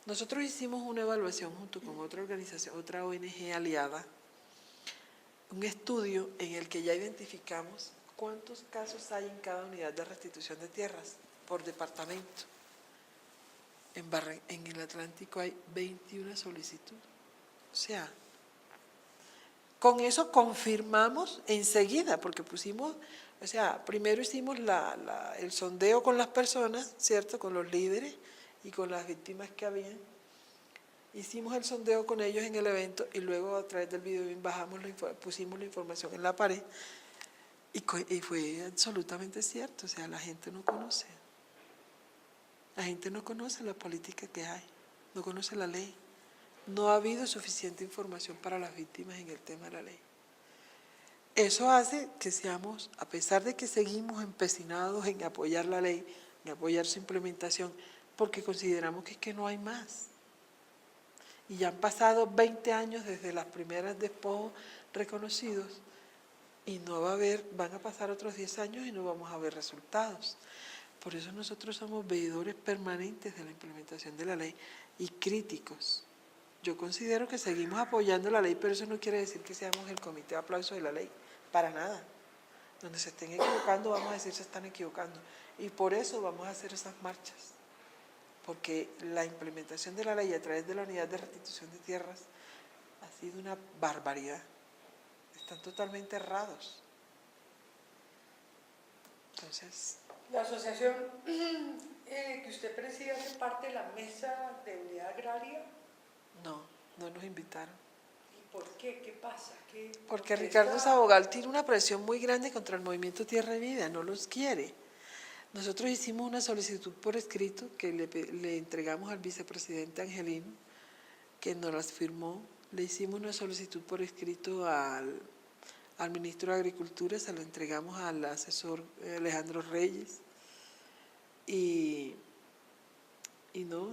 Nosotros hicimos una evaluación junto con otra organización, otra ONG aliada, un estudio en el que ya identificamos cuántos casos hay en cada unidad de restitución de tierras por departamento. En el Atlántico hay 21 solicitudes. O sea, con eso confirmamos enseguida, porque pusimos, o sea, primero hicimos el sondeo con las personas, ¿cierto?, con los líderes y con las víctimas que habían. Hicimos el sondeo con ellos en el evento y luego a través del video pusimos la información en la pared y fue absolutamente cierto, o sea, la gente no conoce. La gente no conoce la política que hay, no conoce la ley. No ha habido suficiente información para las víctimas en el tema de la ley. Eso hace que seamos, a pesar de que seguimos empecinados en apoyar la ley, en apoyar su implementación, porque consideramos que es que no hay más. Y ya han pasado 20 años desde las primeras despojos reconocidos y van a pasar otros 10 años y no vamos a ver resultados. Por eso nosotros somos veedores permanentes de la implementación de la ley y críticos. Yo considero que seguimos apoyando la ley, pero eso no quiere decir que seamos el comité de aplauso de la ley, para nada. Donde se estén equivocando, vamos a decir se están equivocando. Y por eso vamos a hacer esas marchas. Porque la implementación de la ley a través de la unidad de restitución de tierras Ha sido una barbaridad. Están totalmente errados. Entonces,
La asociación que usted preside hace parte de la mesa de unidad agraria.
no nos invitaron.
¿Y por qué? ¿Qué pasa?
Porque Ricardo Sabogal tiene una presión muy grande contra el movimiento Tierra y Vida, no los quiere. Nosotros hicimos una solicitud por escrito que le entregamos al vicepresidente Angelino, que nos las firmó. Le hicimos una solicitud por escrito al ministro de Agricultura, se lo entregamos al asesor Alejandro Reyes y no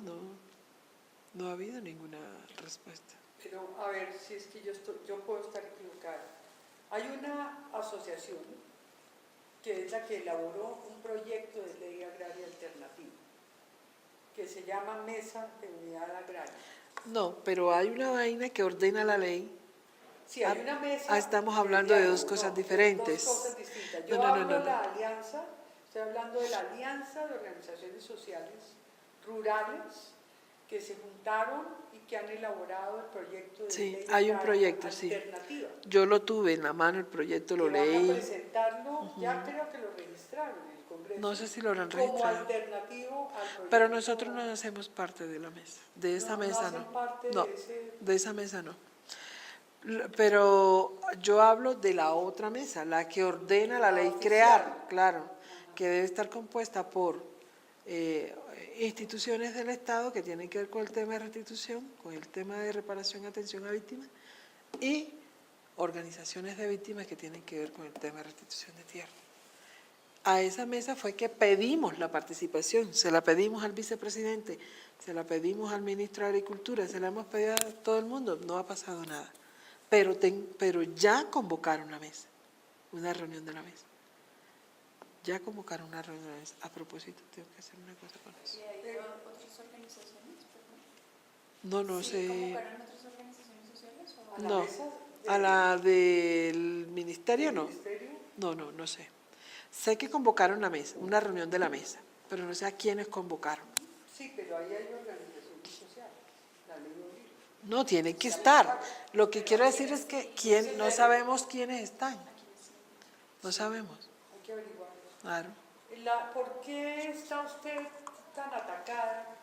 ha habido ninguna respuesta.
Pero a ver si es que yo puedo estar equivocada. Hay una asociación que es la que elaboró un proyecto de ley agraria alternativa, que se llama Mesa de Unidad Agraria.
No, pero hay una vaina que ordena la ley.
Sí, hay una mesa.
Estamos hablando de dos cosas diferentes.
Dos cosas distintas. Yo hablo de la alianza, estoy hablando de la alianza de organizaciones sociales rurales que se juntaron y que han elaborado el proyecto de ley
hay un proyecto,
alternativa.
Sí. Yo lo tuve en la mano, el proyecto lo leí.
Van a presentarlo, ya creo que lo registraron en el Congreso.
No sé si lo habrán
como
registrado.
alternativo al proyecto.
Pero nosotros no hacemos parte de la mesa, de esa mesa
no.
no.
Parte
no,
de ese...
de esa mesa no. Pero yo hablo de la otra mesa, la que ordena la ley
oficial.
crear, claro, que debe estar compuesta por instituciones del Estado que tienen que ver con el tema de restitución, con el tema de reparación y atención a víctimas, y organizaciones de víctimas que tienen que ver con el tema de restitución de tierra. A esa mesa fue que pedimos la participación, se la pedimos al vicepresidente, se la pedimos al ministro de Agricultura, se la hemos pedido a todo el mundo, no ha pasado nada. Pero ya convocaron la mesa, una reunión de la mesa. Ya convocaron una reunión de la mesa. A propósito, tengo que hacer una cosa con eso.
¿Y hay otras organizaciones? Perdón.
No
¿Sí,
sé.
convocaron otras organizaciones sociales? ¿O?
¿A la
No,
mesa
a la del ministerio no.
ministerio?
No sé. Sé que convocaron la mesa, una reunión de la mesa, pero no sé a quiénes convocaron.
Sí, pero ahí hay organizaciones sociales, la ley obliga.
No, tienen que estar. Lo que quiero decir es que no sabemos quiénes están. No sabemos.
Hay que averiguarlo.
Claro.
¿Por qué está usted tan atacada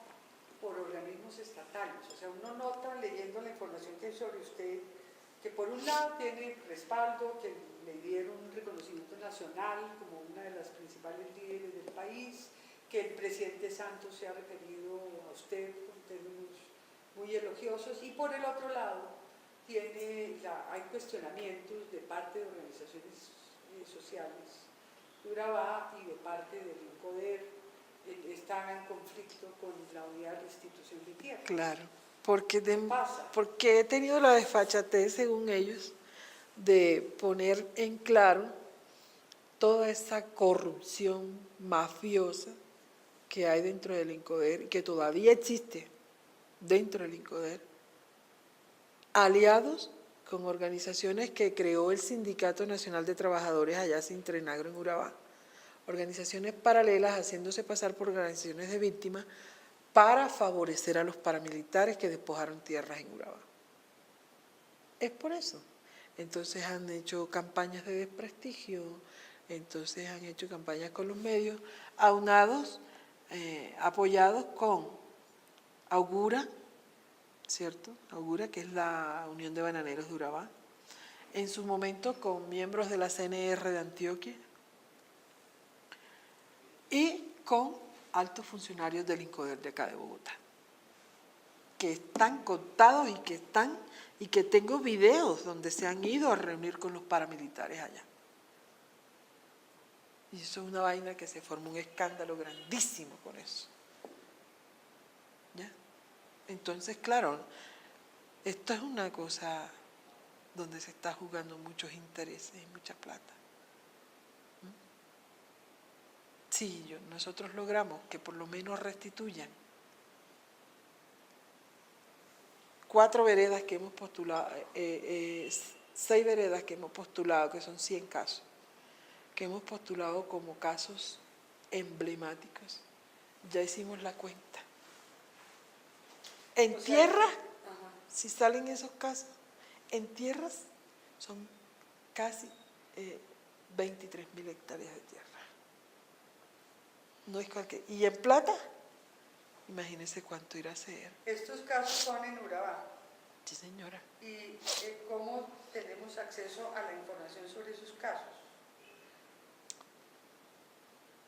por organismos estatales? O sea, uno nota leyendo la información que hay sobre usted que por un lado tiene respaldo, que le dieron un reconocimiento nacional como una de las principales líderes del país, que el presidente Santos se ha referido a usted con términos muy elogiosos, y por el otro lado hay cuestionamientos de parte de organizaciones sociales de Urabá y de parte del INCODER, están en conflicto con la unidad de restitución de tierra.
Claro, porque
pasa?
he tenido la desfachatez, según ellos, de poner en claro toda esa corrupción mafiosa que hay dentro del INCODER y que todavía existe dentro del INCODER, aliados con organizaciones que creó el Sindicato Nacional de Trabajadores allá sin Trenagro en Urabá, organizaciones paralelas haciéndose pasar por organizaciones de víctimas para favorecer a los paramilitares que despojaron tierras en Urabá. Es por eso. Entonces han hecho campañas de desprestigio, entonces han hecho campañas con los medios, aunados, apoyados con Augura, ¿cierto? Augura, que es la Unión de Bananeros de Urabá, en su momento con miembros de la CNR de Antioquia y con altos funcionarios del INCODER de acá de Bogotá, que están contados y que tengo videos donde se han ido a reunir con los paramilitares allá. Y eso es una vaina que se forma un escándalo grandísimo con eso. ¿Ya? Entonces, claro, esto es una cosa donde se está jugando muchos intereses y mucha plata. Sí, nosotros logramos que por lo menos restituyan 4 veredas que hemos postulado, 6 veredas que hemos postulado, que son 100 casos, que hemos postulado como casos emblemáticos. Ya hicimos la cuenta. En tierra, si salen esos casos, En tierras son casi 23.000 hectáreas de tierra. No es cualquier. Y en plata, imagínense cuánto irá a ser.
Estos casos son en Urabá.
Sí, señora.
¿Y cómo tenemos acceso a la información sobre esos casos?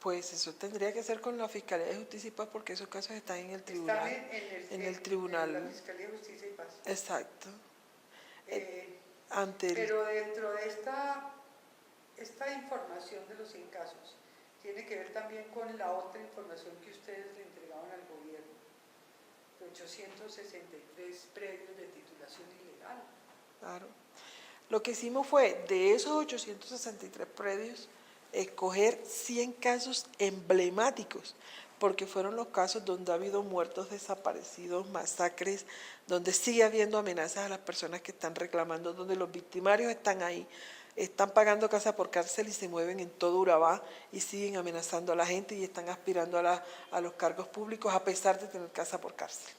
Pues eso tendría que ser con la Fiscalía de Justicia y Paz, porque esos casos están en el tribunal.
Están
en el tribunal.
en la Fiscalía de Justicia y Paz.
Exacto.
Eh,
Ante el,
Pero dentro de esta información de los 100 casos, tiene que ver también con la otra información que ustedes le entregaban al gobierno, de 863 predios de titulación ilegal.
claro. Lo que hicimos fue, de esos 863 predios, escoger 100 casos emblemáticos, porque fueron los casos donde ha habido muertos, desaparecidos, masacres, donde sigue habiendo amenazas a las personas que están reclamando, donde los victimarios están ahí, están pagando casa por cárcel y se mueven en todo Urabá y siguen amenazando a la gente y están aspirando a los cargos públicos a pesar de tener casa por cárcel.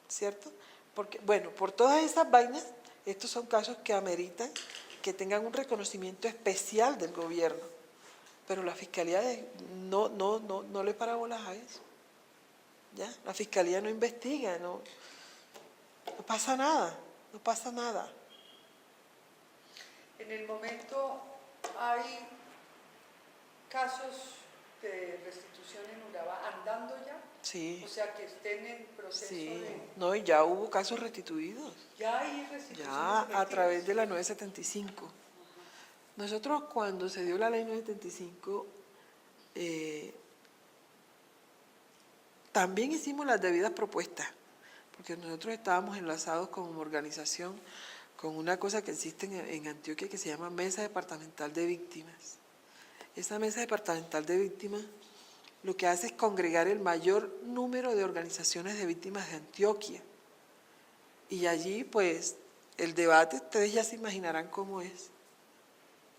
¿Cierto? Porque, bueno, por todas esas vainas, estos son casos que ameritan que tengan un reconocimiento especial del gobierno, pero la Fiscalía no le para bolas a eso. ¿Ya? La Fiscalía no investiga, no pasa nada, no pasa nada.
En el momento hay casos de restitución en Urabá andando ya,
Sí,
o sea que estén en proceso
sí.
de...
No, y ya hubo casos restituidos,
Ya hay restituciones
ya a
efectivas.
través de la 975. Nosotros cuando se dio la ley 975, también hicimos las debidas propuestas, porque nosotros estábamos enlazados como organización con una cosa que existe en Antioquia que se llama Mesa Departamental de Víctimas. Esa Mesa Departamental de Víctimas lo que hace es congregar el mayor número de organizaciones de víctimas de Antioquia. Y allí, pues, el debate, ustedes ya se imaginarán cómo es,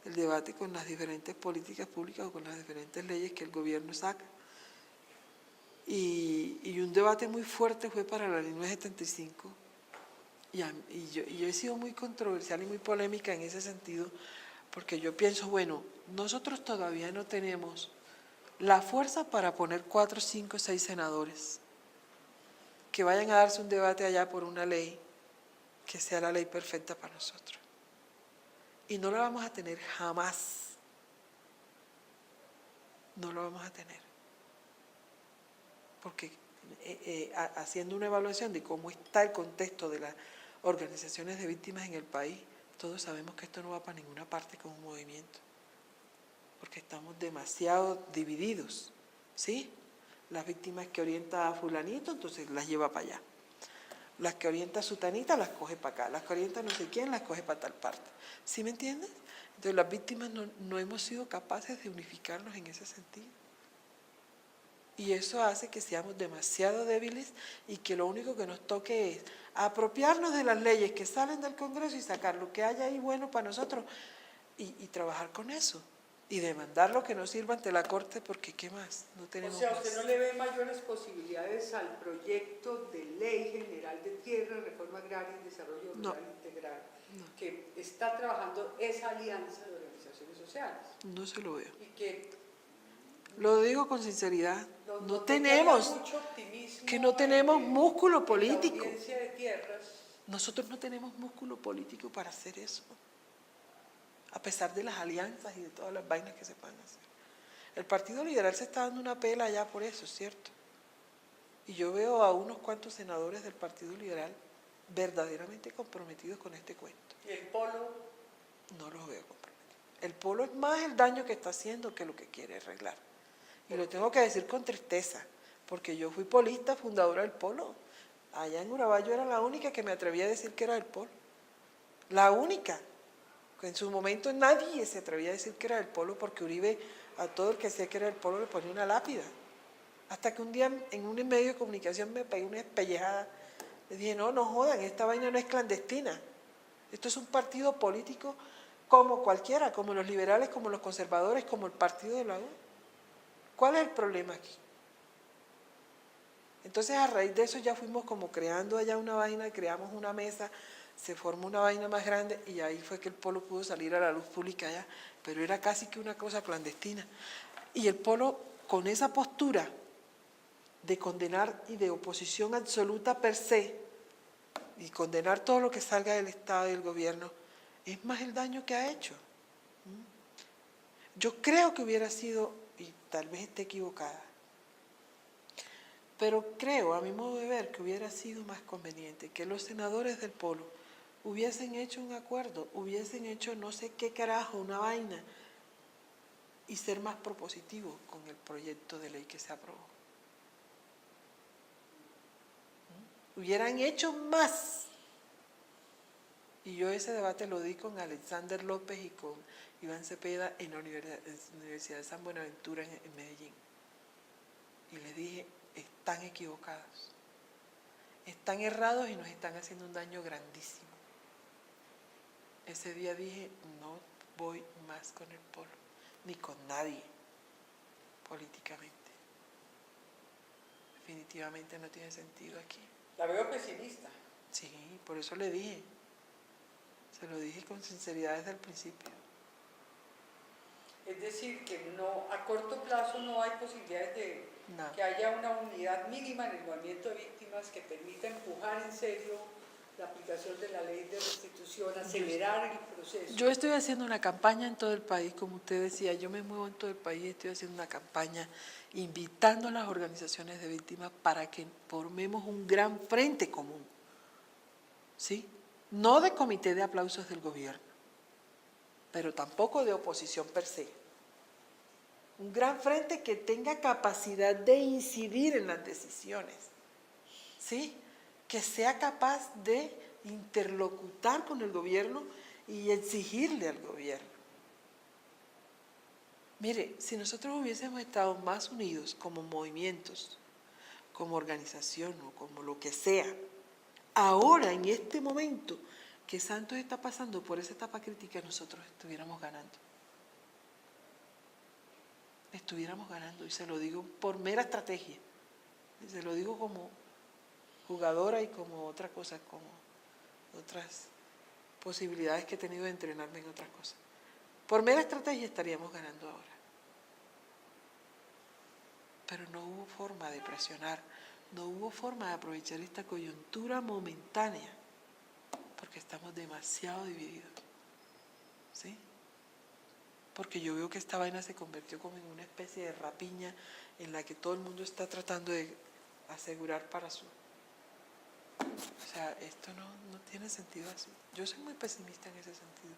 el debate con las diferentes políticas públicas o con las diferentes leyes que el gobierno saca. Y un debate muy fuerte fue para la ley 975. Y yo he sido muy controversial y muy polémica en ese sentido, porque yo pienso, bueno, nosotros todavía no tenemos la fuerza para poner 4, 5, 6 senadores que vayan a darse un debate allá por una ley que sea la ley perfecta para nosotros. Y no la vamos a tener jamás. No lo vamos a tener. Porque haciendo una evaluación de cómo está el contexto de las organizaciones de víctimas en el país, todos sabemos que esto no va para ninguna parte como movimiento. Porque estamos demasiado divididos, ¿sí? Las víctimas que orienta a fulanito, entonces las lleva para allá. Las que orienta a sutanita, las coge para acá. Las que orienta a no sé quién, las coge para tal parte. ¿Sí me entiendes? Entonces las víctimas no hemos sido capaces de unificarnos en ese sentido. Y eso hace que seamos demasiado débiles y que lo único que nos toque es apropiarnos de las leyes que salen del Congreso y sacar lo que haya ahí bueno para nosotros y trabajar con eso. Y demandar lo que nos sirva ante la Corte, porque ¿qué más? No tenemos
O sea,
más.
¿usted no le ve mayores posibilidades al proyecto de ley general de tierra, reforma agraria y desarrollo rural integral, que está trabajando esa alianza de organizaciones sociales?
No se lo veo.
Y que
Lo digo con sinceridad. No
te
tenemos,
queda mucho optimismo
que no tenemos músculo
en la
político.
audiencia de tierras.
Nosotros no tenemos músculo político para hacer eso, a pesar de las alianzas y de todas las vainas que se puedan hacer. El Partido Liberal se está dando una pela ya por eso, ¿cierto? Y yo veo a unos cuantos senadores del Partido Liberal verdaderamente comprometidos con este cuento.
¿Y el polo?
No los veo comprometidos. El polo es más el daño que está haciendo que lo que quiere arreglar. Y lo tengo que decir con tristeza, porque yo fui polista, fundadora del polo. Allá en Urabá yo era la única que me atrevía a decir que era del polo. La única. En su momento nadie se atrevía a decir que era del polo, porque Uribe a todo el que decía que era del polo le ponía una lápida. Hasta que un día en un medio de comunicación me pegué una espellejada. Le dije, no jodan, esta vaina no es clandestina. Esto es un partido político como cualquiera, como los liberales, como los conservadores, como el partido de la U. ¿Cuál es el problema aquí? Entonces a raíz de eso ya fuimos como creando allá una vaina, creamos una mesa se forma una vaina más grande y ahí fue que el Polo pudo salir a la luz pública allá, pero era casi que una cosa clandestina. Y el Polo, con esa postura de condenar y de oposición absoluta per se, y condenar todo lo que salga del Estado y del gobierno, es más el daño que ha hecho. Yo creo que hubiera sido, y tal vez esté equivocada, pero creo, a mi modo de ver, que hubiera sido más conveniente que los senadores del Polo hubiesen hecho un acuerdo, hubiesen hecho no sé qué carajo, una vaina, y ser más propositivos con el proyecto de ley que se aprobó. Hubieran hecho más. Y yo ese debate lo di con Alexander López y con Iván Cepeda en la Universidad de San Buenaventura en Medellín. Y les dije, están equivocados, están errados y nos están haciendo un daño grandísimo. Ese día dije, no voy más con el Polo, ni con nadie, políticamente. Definitivamente no tiene sentido aquí.
La veo pesimista.
Sí, por eso le dije. Se lo dije con sinceridad desde el principio.
Es decir, que no, a corto plazo no hay posibilidades de
No.
que haya una unidad mínima en el movimiento de víctimas que permita empujar en serio la aplicación de la ley de restitución, acelerar el proceso.
Yo estoy haciendo una campaña en todo el país, como usted decía, yo me muevo en todo el país, estoy haciendo una campaña invitando a las organizaciones de víctimas para que formemos un gran frente común, ¿sí? No de comité de aplausos del gobierno, pero tampoco de oposición per se. Un gran frente que tenga capacidad de incidir en las decisiones, ¿sí? Que sea capaz de interlocutar con el gobierno y exigirle al gobierno. Mire, si nosotros hubiésemos estado más unidos como movimientos, como organización o como lo que sea, ahora en este momento que Santos está pasando por esa etapa crítica, nosotros estuviéramos ganando. Estuviéramos ganando, y se lo digo por mera estrategia, y se lo digo como jugadora y como otra cosa, como otras posibilidades que he tenido de entrenarme en otras cosas. Por mera estrategia estaríamos ganando ahora. Pero no hubo forma de presionar, no hubo forma de aprovechar esta coyuntura momentánea, porque estamos demasiado divididos, ¿sí? Porque yo veo que esta vaina se convirtió como en una especie de rapiña en la que todo el mundo está tratando de asegurar para su... O sea, esto no tiene sentido así. Yo soy muy pesimista en ese sentido.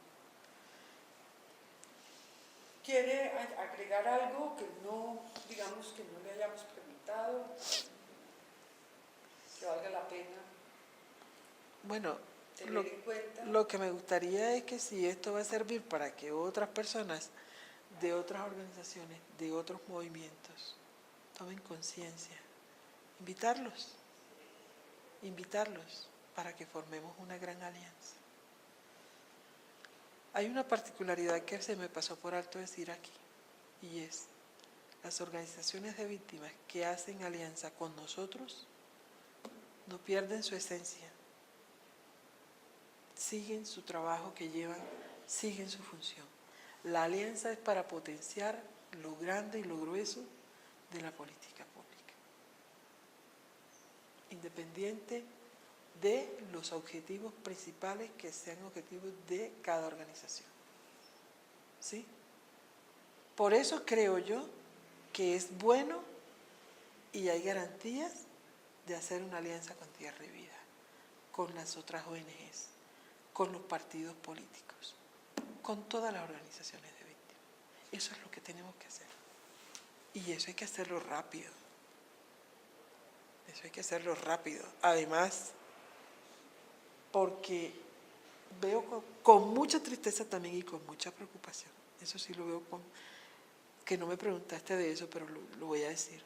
¿Quiere agregar algo que no, digamos, que no le hayamos preguntado, que valga la pena
Bueno,
tener en cuenta?
lo que me gustaría es que si esto va a servir para que otras personas de otras organizaciones, de otros movimientos, tomen conciencia, invitarlos para que formemos una gran alianza. Hay una particularidad que se me pasó por alto decir aquí, y es, las organizaciones de víctimas que hacen alianza con nosotros no pierden su esencia, siguen su trabajo que llevan, siguen su función. La alianza es para potenciar lo grande y lo grueso de la política pública, independiente de los objetivos principales que sean objetivos de cada organización, ¿sí? Por eso creo yo que es bueno y hay garantías de hacer una alianza con Tierra y Vida, con las otras ONGs, con los partidos políticos, con todas las organizaciones de víctimas. Eso es lo que tenemos que hacer. Y eso hay que hacerlo rápido. Eso hay que hacerlo rápido. Además, porque veo con mucha tristeza también y con mucha preocupación. Eso sí lo veo con... que no me preguntaste de eso, pero lo voy a decir.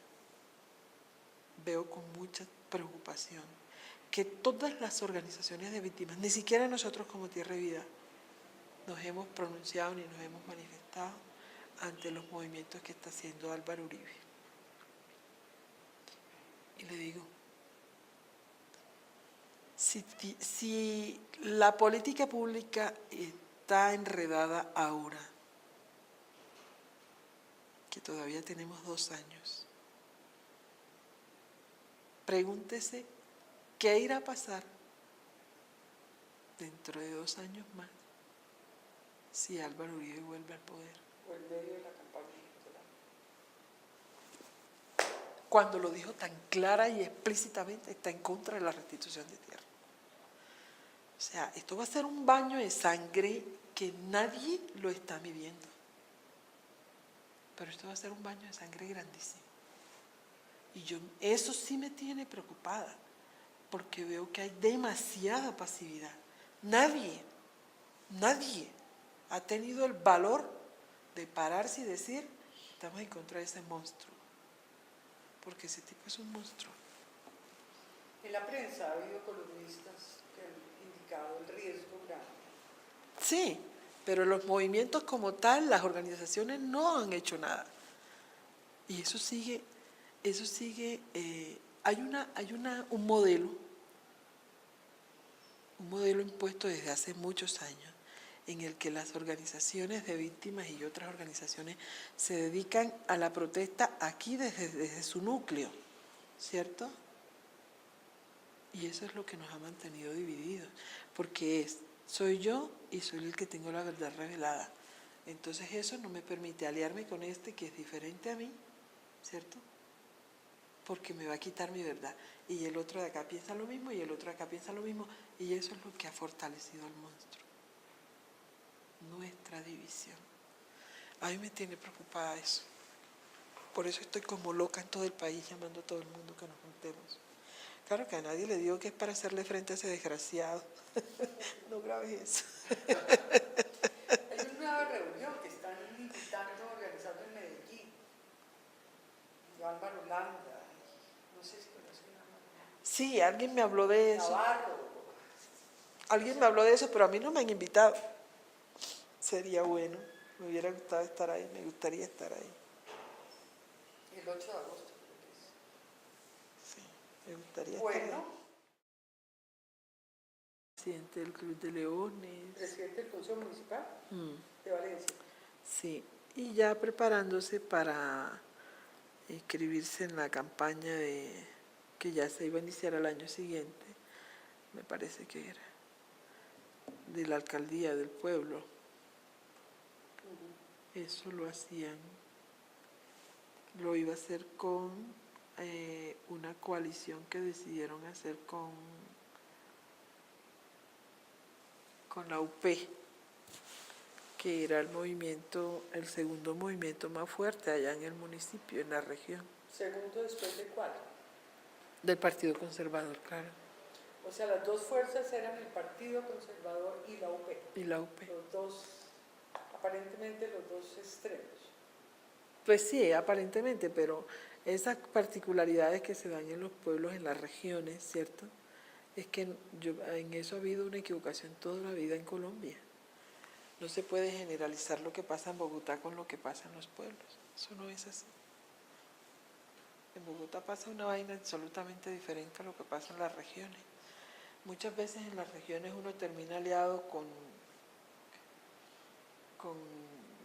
Veo con mucha preocupación que todas las organizaciones de víctimas, ni siquiera nosotros como Tierra y Vida, nos hemos pronunciado ni nos hemos manifestado ante los movimientos que está haciendo Álvaro Uribe. Y le digo, si la política pública está enredada ahora, que todavía tenemos 2 años, pregúntese qué irá a pasar dentro de 2 años más si Álvaro Uribe vuelve al poder.
O en medio de la campaña electoral.
Cuando lo dijo tan clara y explícitamente, está en contra de la restitución de tierra. O sea, esto va a ser un baño de sangre que nadie lo está midiendo. Pero esto va a ser un baño de sangre grandísimo. Y eso sí me tiene preocupada, porque veo que hay demasiada pasividad. Nadie ha tenido el valor de pararse y decir, estamos en contra de ese monstruo. Porque ese tipo es un monstruo.
En la prensa ha habido columnistas que han indicado el riesgo grande.
Sí, pero los movimientos como tal, las organizaciones no han hecho nada. Y eso sigue, hay un modelo impuesto desde hace muchos años, en el que las organizaciones de víctimas y otras organizaciones se dedican a la protesta aquí desde su núcleo, ¿cierto? Y eso es lo que nos ha mantenido divididos, porque soy yo y soy el que tengo la verdad revelada. Entonces eso no me permite aliarme con este que es diferente a mí, ¿cierto? Porque me va a quitar mi verdad. Y el otro de acá piensa lo mismo y el otro de acá piensa lo mismo, y eso es lo que ha fortalecido al monstruo. Nuestra división. A mí me tiene preocupada eso. Por eso estoy como loca en todo el país llamando a todo el mundo que nos juntemos. Claro que a nadie le digo que es para hacerle frente a ese desgraciado. No grabes eso.
Hay una reunión que están invitando, organizando en Medellín. De Álvaro Landa, no sé si conocen a Álvaro Landa.
Sí, alguien me habló de eso.
Navarro.
Alguien me habló de eso, pero a mí no me han invitado. Sería bueno. Me hubiera gustado estar ahí, me gustaría estar ahí.
El 8 de agosto creo que es.
Sí, me gustaría
Bueno,
estar ahí. Presidente del Club de Leones.
presidente del Consejo Municipal de Valencia.
Sí, y ya preparándose para inscribirse en la campaña que ya se iba a iniciar al año siguiente, me parece que era, de la alcaldía del pueblo. Eso lo hacían, lo iba a hacer con una coalición que decidieron hacer con la UP, que era el segundo movimiento más fuerte allá en el municipio, en la región.
¿Segundo después de cuál?
Del Partido Conservador, claro.
O sea, las dos fuerzas eran el Partido Conservador y la UP.
Y la UP.
Los dos, aparentemente los dos extremos.
Pues sí, aparentemente, pero esas particularidades que se dan en los pueblos, en las regiones, ¿cierto? Es que en eso ha habido una equivocación toda la vida en Colombia. No se puede generalizar lo que pasa en Bogotá con lo que pasa en los pueblos. Eso no es así. En Bogotá pasa una vaina absolutamente diferente a lo que pasa en las regiones. Muchas veces en las regiones uno termina aliado con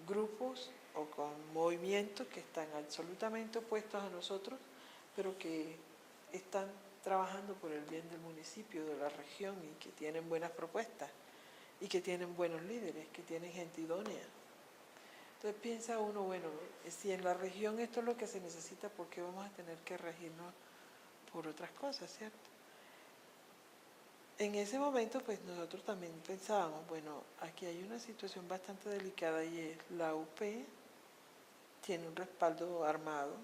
grupos o con movimientos que están absolutamente opuestos a nosotros, pero que están trabajando por el bien del municipio, de la región, y que tienen buenas propuestas, y que tienen buenos líderes, que tienen gente idónea. Entonces piensa uno, bueno, si en la región esto es lo que se necesita, ¿por qué vamos a tener que regirnos por otras cosas, cierto? En ese momento, pues nosotros también pensábamos, bueno, aquí hay una situación bastante delicada y es la UP tiene un respaldo armado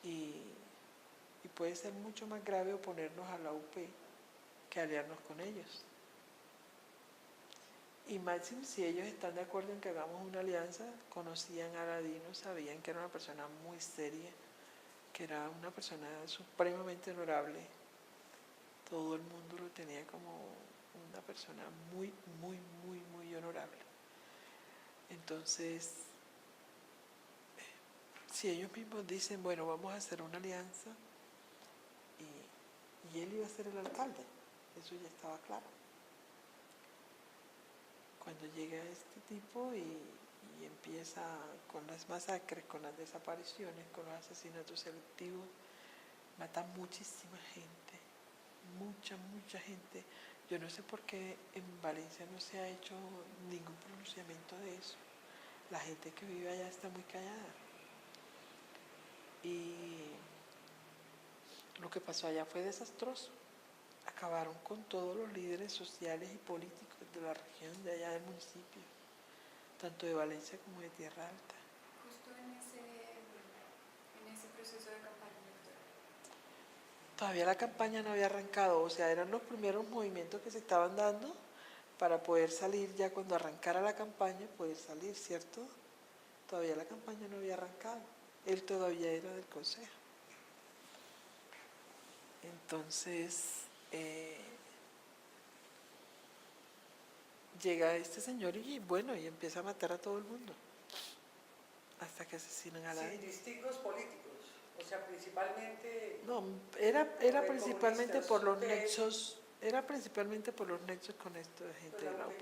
y puede ser mucho más grave oponernos a la UP que aliarnos con ellos. Y máximo, si ellos están de acuerdo en que hagamos una alianza, conocían a Ladino, sabían que era una persona muy seria, que era una persona supremamente honorable. Todo el mundo lo tenía como una persona muy, muy, muy, muy honorable. Entonces, si ellos mismos dicen, bueno, vamos a hacer una alianza, y él iba a ser el alcalde, eso ya estaba claro. Cuando llega este tipo y empieza con las masacres, con las desapariciones, con los asesinatos selectivos, mata muchísima gente, mucha gente. Yo no sé por qué en Valencia no se ha hecho ningún pronunciamiento de eso. La gente que vive allá está muy callada. Y lo que pasó allá fue desastroso. Acabaron con todos los líderes sociales y políticos de la región de allá del municipio, tanto de Valencia como de Tierra Alta.
Justo en ese proceso de campaña electoral.
Todavía la campaña no había arrancado, o sea, eran los primeros movimientos que se estaban dando para poder salir ya cuando arrancara la campaña, poder salir, ¿cierto? Todavía la campaña no había arrancado, él todavía era del consejo. Entonces, llega este señor y bueno, y empieza a matar a todo el mundo, hasta que asesinan a la...
Sin distingos políticos, o sea, principalmente...
No, era principalmente
comunistas,
por los
UP.
nexos, era principalmente por los nexos con esto de gente de la UP.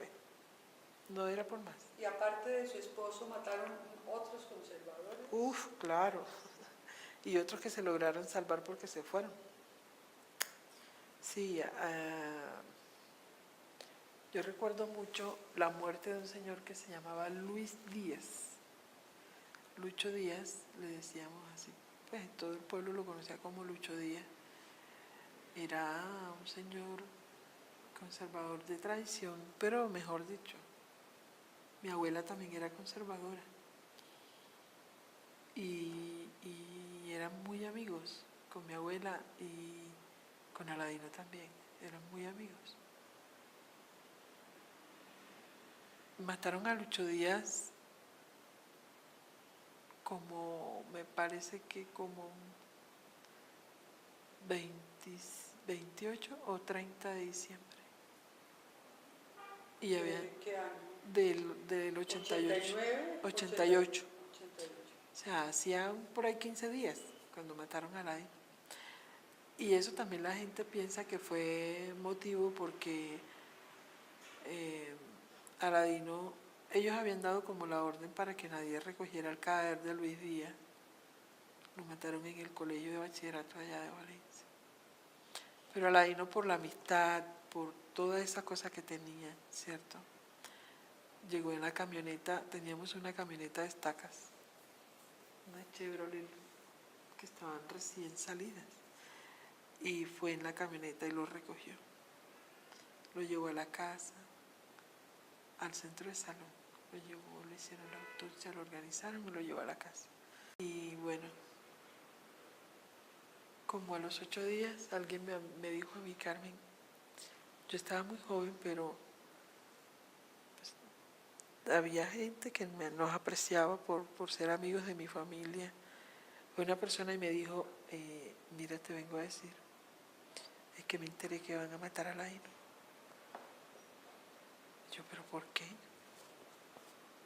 No era por más.
Y aparte de su esposo, mataron otros conservadores.
Uf, claro. Y otros que se lograron salvar porque se fueron. Sí, yo recuerdo mucho la muerte de un señor que se llamaba Luis Díaz. Lucho Díaz, le decíamos así. Pues todo el pueblo lo conocía como Lucho Díaz. Era un señor conservador de tradición, pero mejor dicho, mi abuela también era conservadora. Y eran muy amigos con mi abuela y con Aladino también, eran muy amigos. Mataron a Lucho Díaz como, me parece que como 28 o 30 de diciembre. Y había
¿Qué año?
del 88.
89,
88. O sea, hacía por ahí 15 días cuando mataron a Aladino. Y eso también la gente piensa que fue motivo porque Aladino, ellos habían dado como la orden para que nadie recogiera el cadáver de Luis Díaz. Lo mataron en el colegio de bachillerato allá de Valencia. Pero Aladino, por la amistad, por toda esa cosa que tenía, ¿cierto? Llegó en la camioneta, teníamos una camioneta de estacas, una Chevrolet que estaban recién salidas, y fue en la camioneta y lo recogió. Lo llevó a la casa, al centro de salud, lo llevó, le hicieron la autopsia, lo organizaron y lo llevó a la casa. Y bueno, como a los 8 días alguien me dijo a mí, Carmen, yo estaba muy joven, pero pues, había gente que nos apreciaba por ser amigos de mi familia. Fue una persona y me dijo, mira, te vengo a decir, es que me enteré que van a matar a Aladino. Yo, ¿pero por qué?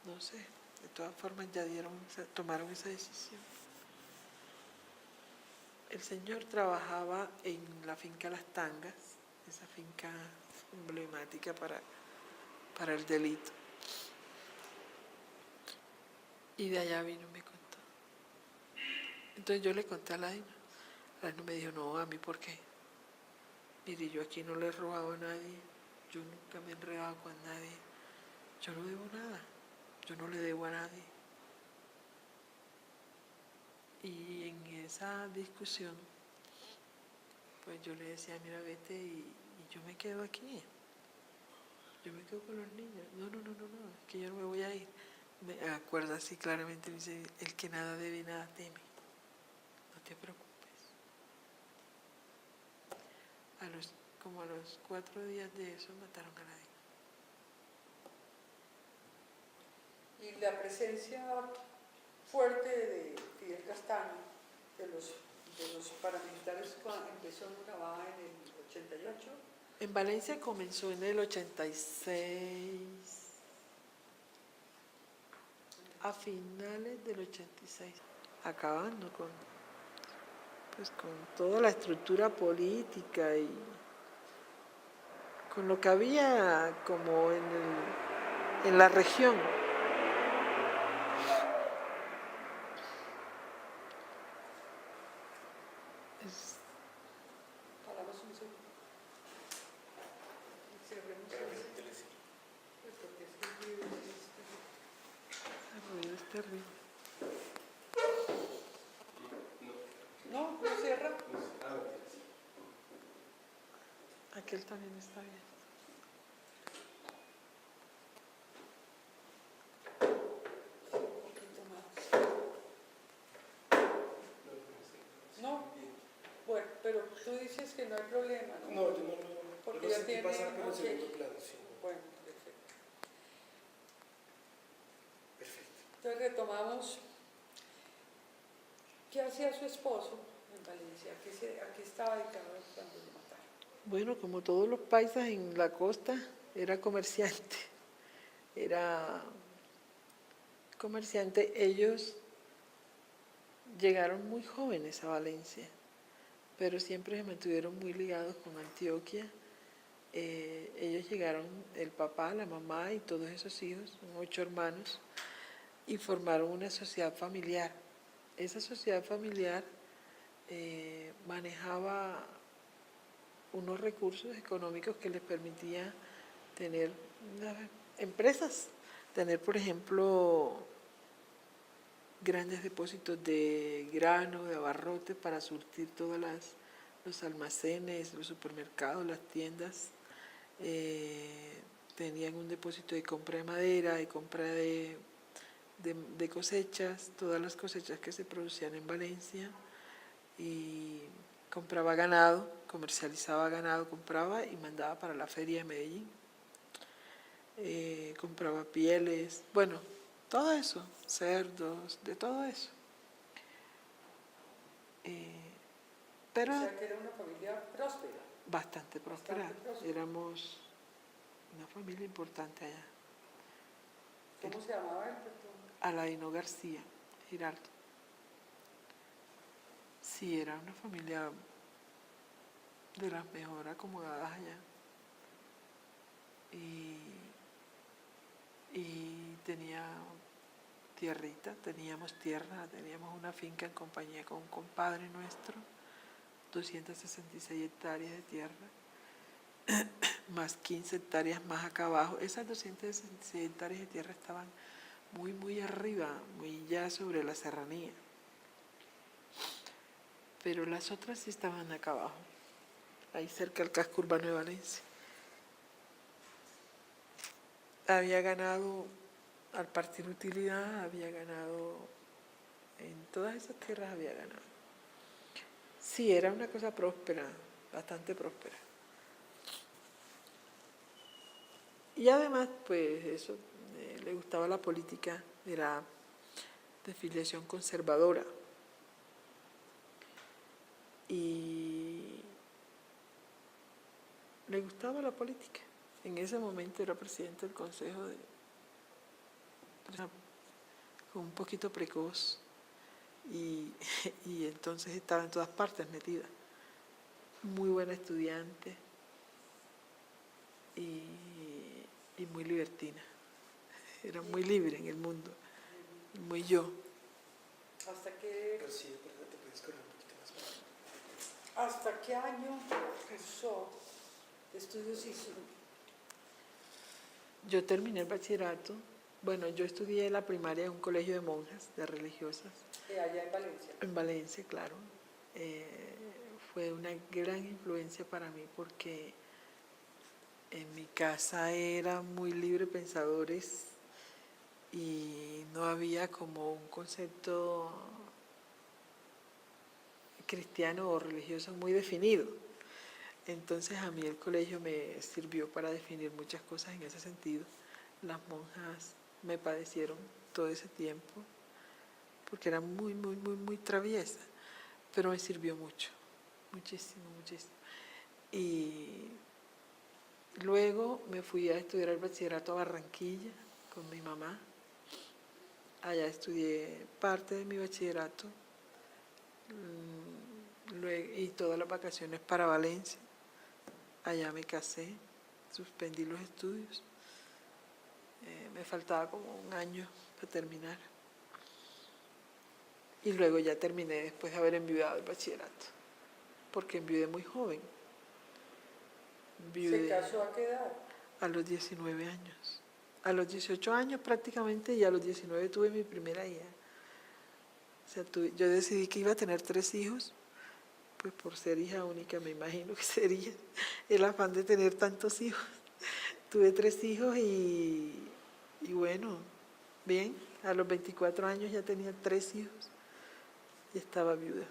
No sé, de todas formas ya tomaron esa decisión. El señor trabajaba en la finca Las Tangas, esa finca emblemática para el delito. Y de allá vino y me contó. Entonces yo le conté a Aladino. Aladino me dijo, no, ¿a mí por qué? Mire, yo aquí no le he robado a nadie, yo nunca me he enredado con nadie, yo no debo nada, yo no le debo a nadie. Y en esa discusión, pues yo le decía, mira, vete y yo me quedo aquí, yo me quedo con los niños. No, es que yo no me voy a ir. Me acuerdo así claramente, me dice, el que nada debe, nada teme, no te preocupes. Como a los 4 días de eso mataron a Aladino.
Y la presencia fuerte de Fidel Castaño, de los paramilitares, empezó en Urabá en el 88.
En Valencia comenzó en el 86, a finales del 86, acabando con toda la estructura política con lo que había como en la región.
Paramos un segundo. Cerremos
Pero
eso, porque es que el ruido es
El ruido es terrible.
No, no cierra.
Aquel también está bien.
Un poquito más. No, bueno, pero tú dices que no hay problema, ¿no?
No, yo no,
Porque
lo
ya
sentí
tiene,
pasar por el
ok.
segundo plano, sí.
Bueno, perfecto.
Perfecto.
Entonces retomamos. ¿Qué hacía su esposo en Valencia? ¿A qué estaba dedicado cuando lo mataron?
Bueno, como todos los paisas en la costa, era comerciante. Era comerciante. Ellos llegaron muy jóvenes a Valencia, pero siempre se mantuvieron muy ligados con Antioquia. Ellos llegaron, el papá, la mamá y todos esos hijos, son 8 hermanos, y formaron una sociedad familiar. Esa sociedad familiar manejaba unos recursos económicos que les permitía tener empresas, tener, por ejemplo, grandes depósitos de grano, de abarrotes para surtir todos los almacenes, los supermercados, las tiendas. Tenían un depósito de compra de madera, de compra de cosechas, todas las cosechas que se producían en Valencia, y compraba ganado, comercializaba ganado, compraba y mandaba para la feria de Medellín. Compraba pieles, bueno, todo eso, cerdos, de todo eso. Pero
O sea que era una familia próspera.
bastante próspera.
próspera.
Éramos una familia importante allá.
¿Cómo se llamaba el perdón?
Aladino García, Giraldo. Sí, era una familia de las mejor acomodadas allá. Y tenía tierrita, teníamos tierra, teníamos una finca en compañía con un compadre nuestro, 266 hectáreas de tierra, más 15 hectáreas más acá abajo. Esas 266 hectáreas de tierra estaban muy arriba, muy ya sobre la serranía. Pero las otras sí estaban acá abajo, ahí cerca del casco urbano de Valencia. Había ganado al partir utilidad, había ganado, en todas esas tierras había ganado. Sí, era una cosa próspera, bastante próspera. Y además, pues eso, le gustaba la política, era de filiación conservadora. Y le gustaba la política. En ese momento era presidente del Consejo un poquito precoz, y entonces estaba en todas partes metida. Muy buena estudiante y muy libertina. Era muy libre en el mundo, muy yo.
¿Hasta qué,
Pero sí, te puedes correr un poquito más para acá.
hasta qué año cursó estudios hizo?
Yo terminé el bachillerato. Bueno, yo estudié la primaria en un colegio de monjas, de religiosas.
Allá en Valencia.
En Valencia, claro. Fue una gran influencia para mí porque en mi casa eran muy libre pensadores y no había como un concepto cristiano o religioso muy definido. Entonces a mí el colegio me sirvió para definir muchas cosas en ese sentido. Las monjas me padecieron todo ese tiempo porque eran muy traviesas, pero me sirvió mucho, muchísimo. Y luego me fui a estudiar el bachillerato a Barranquilla con mi mamá. Allá estudié parte de mi bachillerato y todas las vacaciones para Valencia. Allá me casé, suspendí los estudios. Me faltaba como un año para terminar. Y luego ya terminé después de haber enviudado el bachillerato, porque enviudé muy joven.
¿Se
Enviudé
casó a qué edad?
a los 19 años. A los 18 años prácticamente y a los 19 tuve mi primera hija. O sea, yo decidí que iba a tener 3 hijos, pues por ser hija única me imagino que sería el afán de tener tantos hijos. Tuve 3 hijos y bueno, bien, a los 24 años ya tenía 3 hijos y estaba viuda.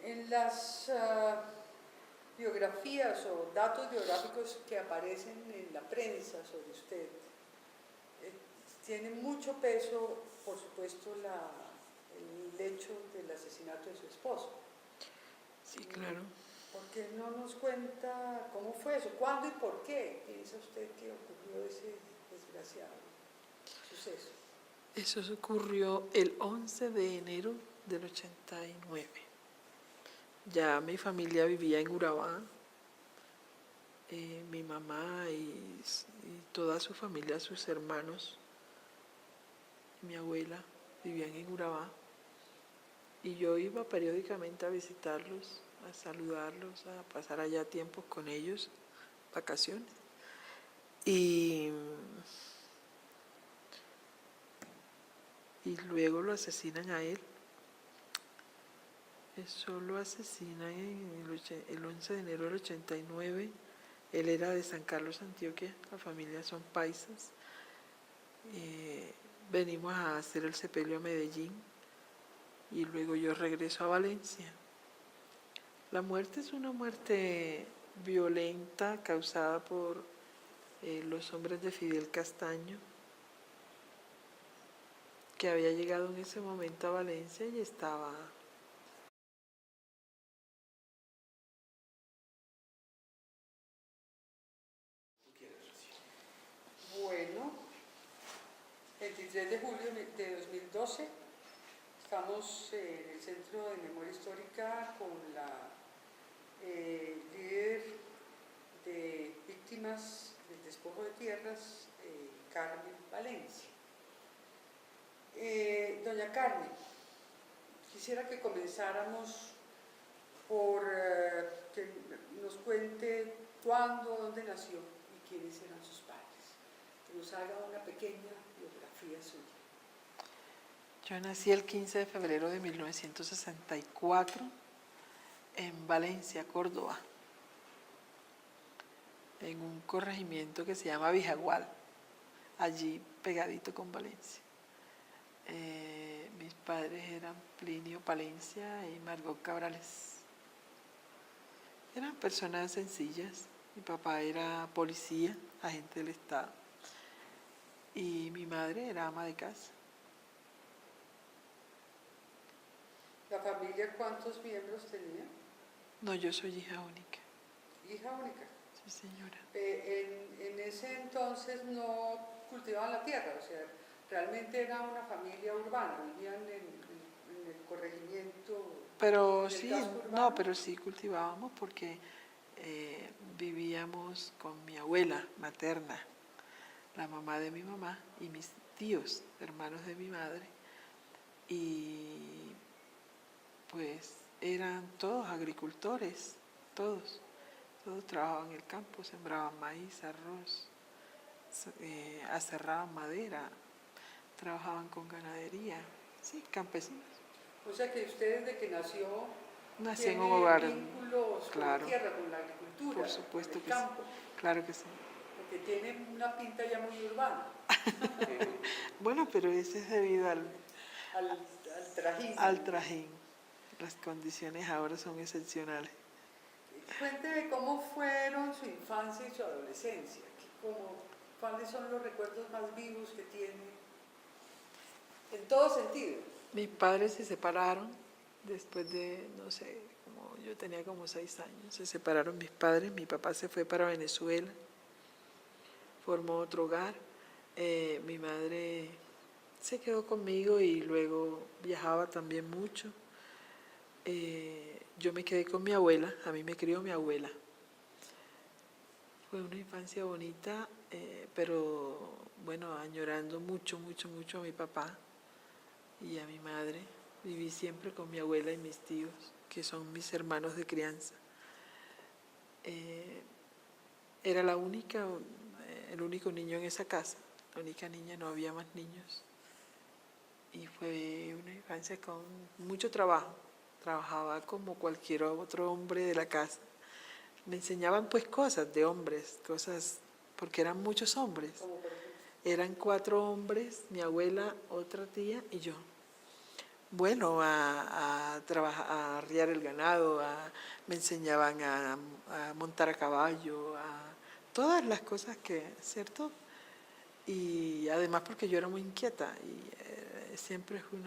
En las biografías o datos biográficos que aparecen en la prensa sobre usted, tiene mucho peso, por supuesto, el hecho del asesinato de su esposo.
Sí, claro.
¿Por qué no nos cuenta cómo fue eso? ¿Cuándo y por qué piensa usted que ocurrió ese desgraciado suceso?
Eso ocurrió el 11 de enero del 89. Ya mi familia vivía en Urabá. Mi mamá y toda su familia, sus hermanos, mi abuela, vivían en Urabá. Y yo iba periódicamente a visitarlos, a saludarlos, a pasar allá tiempos con ellos, vacaciones. Y luego lo asesinan a él. Eso lo asesinan el 11 de enero del 89. Él era de San Carlos, Antioquia, la familia son paisas. Venimos a hacer el sepelio a Medellín y luego yo regreso a Valencia. La muerte es una muerte violenta causada por los hombres de Fidel Castaño, que había llegado en ese momento a Valencia y estaba
Bueno, 23 de julio de 2012, estamos en el Centro de Memoria Histórica con la líder de víctimas del despojo de tierras, Carmen Valencia. Doña Carmen, quisiera que comenzáramos por que nos cuente cuándo, dónde nació y quiénes eran sus padres. Que nos haga una pequeña biografía suya.
Yo nací el 15 de febrero de 1964 en Valencia, Córdoba, en un corregimiento que se llama Vijagual, allí pegadito con Valencia. Mis padres eran Plinio Palencia y Margot Cabrales. Eran personas sencillas. Mi papá era policía, agente del Estado, y mi madre era ama de casa.
¿La familia cuántos miembros tenía?
No, yo soy hija única.
Hija única.
Sí, señora.
En ese entonces no cultivaban la tierra, o sea, realmente era una familia urbana, vivían en el corregimiento.
Pero
¿En el
sí,
casco urbano?
no, pero sí cultivábamos porque vivíamos con mi abuela materna, la mamá de mi mamá y mis tíos, hermanos de mi madre, y pues eran todos agricultores, todos trabajaban en el campo, sembraban maíz, arroz, aserraban madera, trabajaban con ganadería, sí, campesinos.
O sea que usted desde que nació
Nací en
tiene
un hogar,
vínculos
claro,
con la tierra, con la agricultura,
por supuesto
con el
que sí,
campo,
claro que sí.
porque tiene una pinta ya muy urbana,
Bueno, pero eso es debido
al trajín.
al trajín. Las condiciones ahora son excepcionales.
Cuénteme cómo fueron su infancia y su adolescencia, cuáles son los recuerdos más vivos que tiene, en todo sentido.
Mis padres se separaron después de, no sé, yo tenía como 6 años. Se separaron mis padres, mi papá se fue para Venezuela, formó otro hogar. Mi madre se quedó conmigo y luego viajaba también mucho. Yo me quedé con mi abuela, a mí me crió mi abuela. Fue una infancia bonita, pero bueno, añorando mucho, mucho, mucho a mi papá y a mi madre. Viví siempre con mi abuela y mis tíos, que son mis hermanos de crianza. Era el único niño en esa casa, la única niña, no había más niños. Y fue una infancia con mucho trabajo. Trabajaba como cualquier otro hombre de la casa. Me enseñaban pues cosas de hombres, cosas, porque eran muchos hombres.
Como por ejemplo.
Eran 4 hombres, mi abuela, otra tía y yo. Bueno, a trabajar, a arriar el ganado, me enseñaban a montar a caballo, a todas las cosas que, ¿cierto? Y además porque yo era muy inquieta y siempre fui una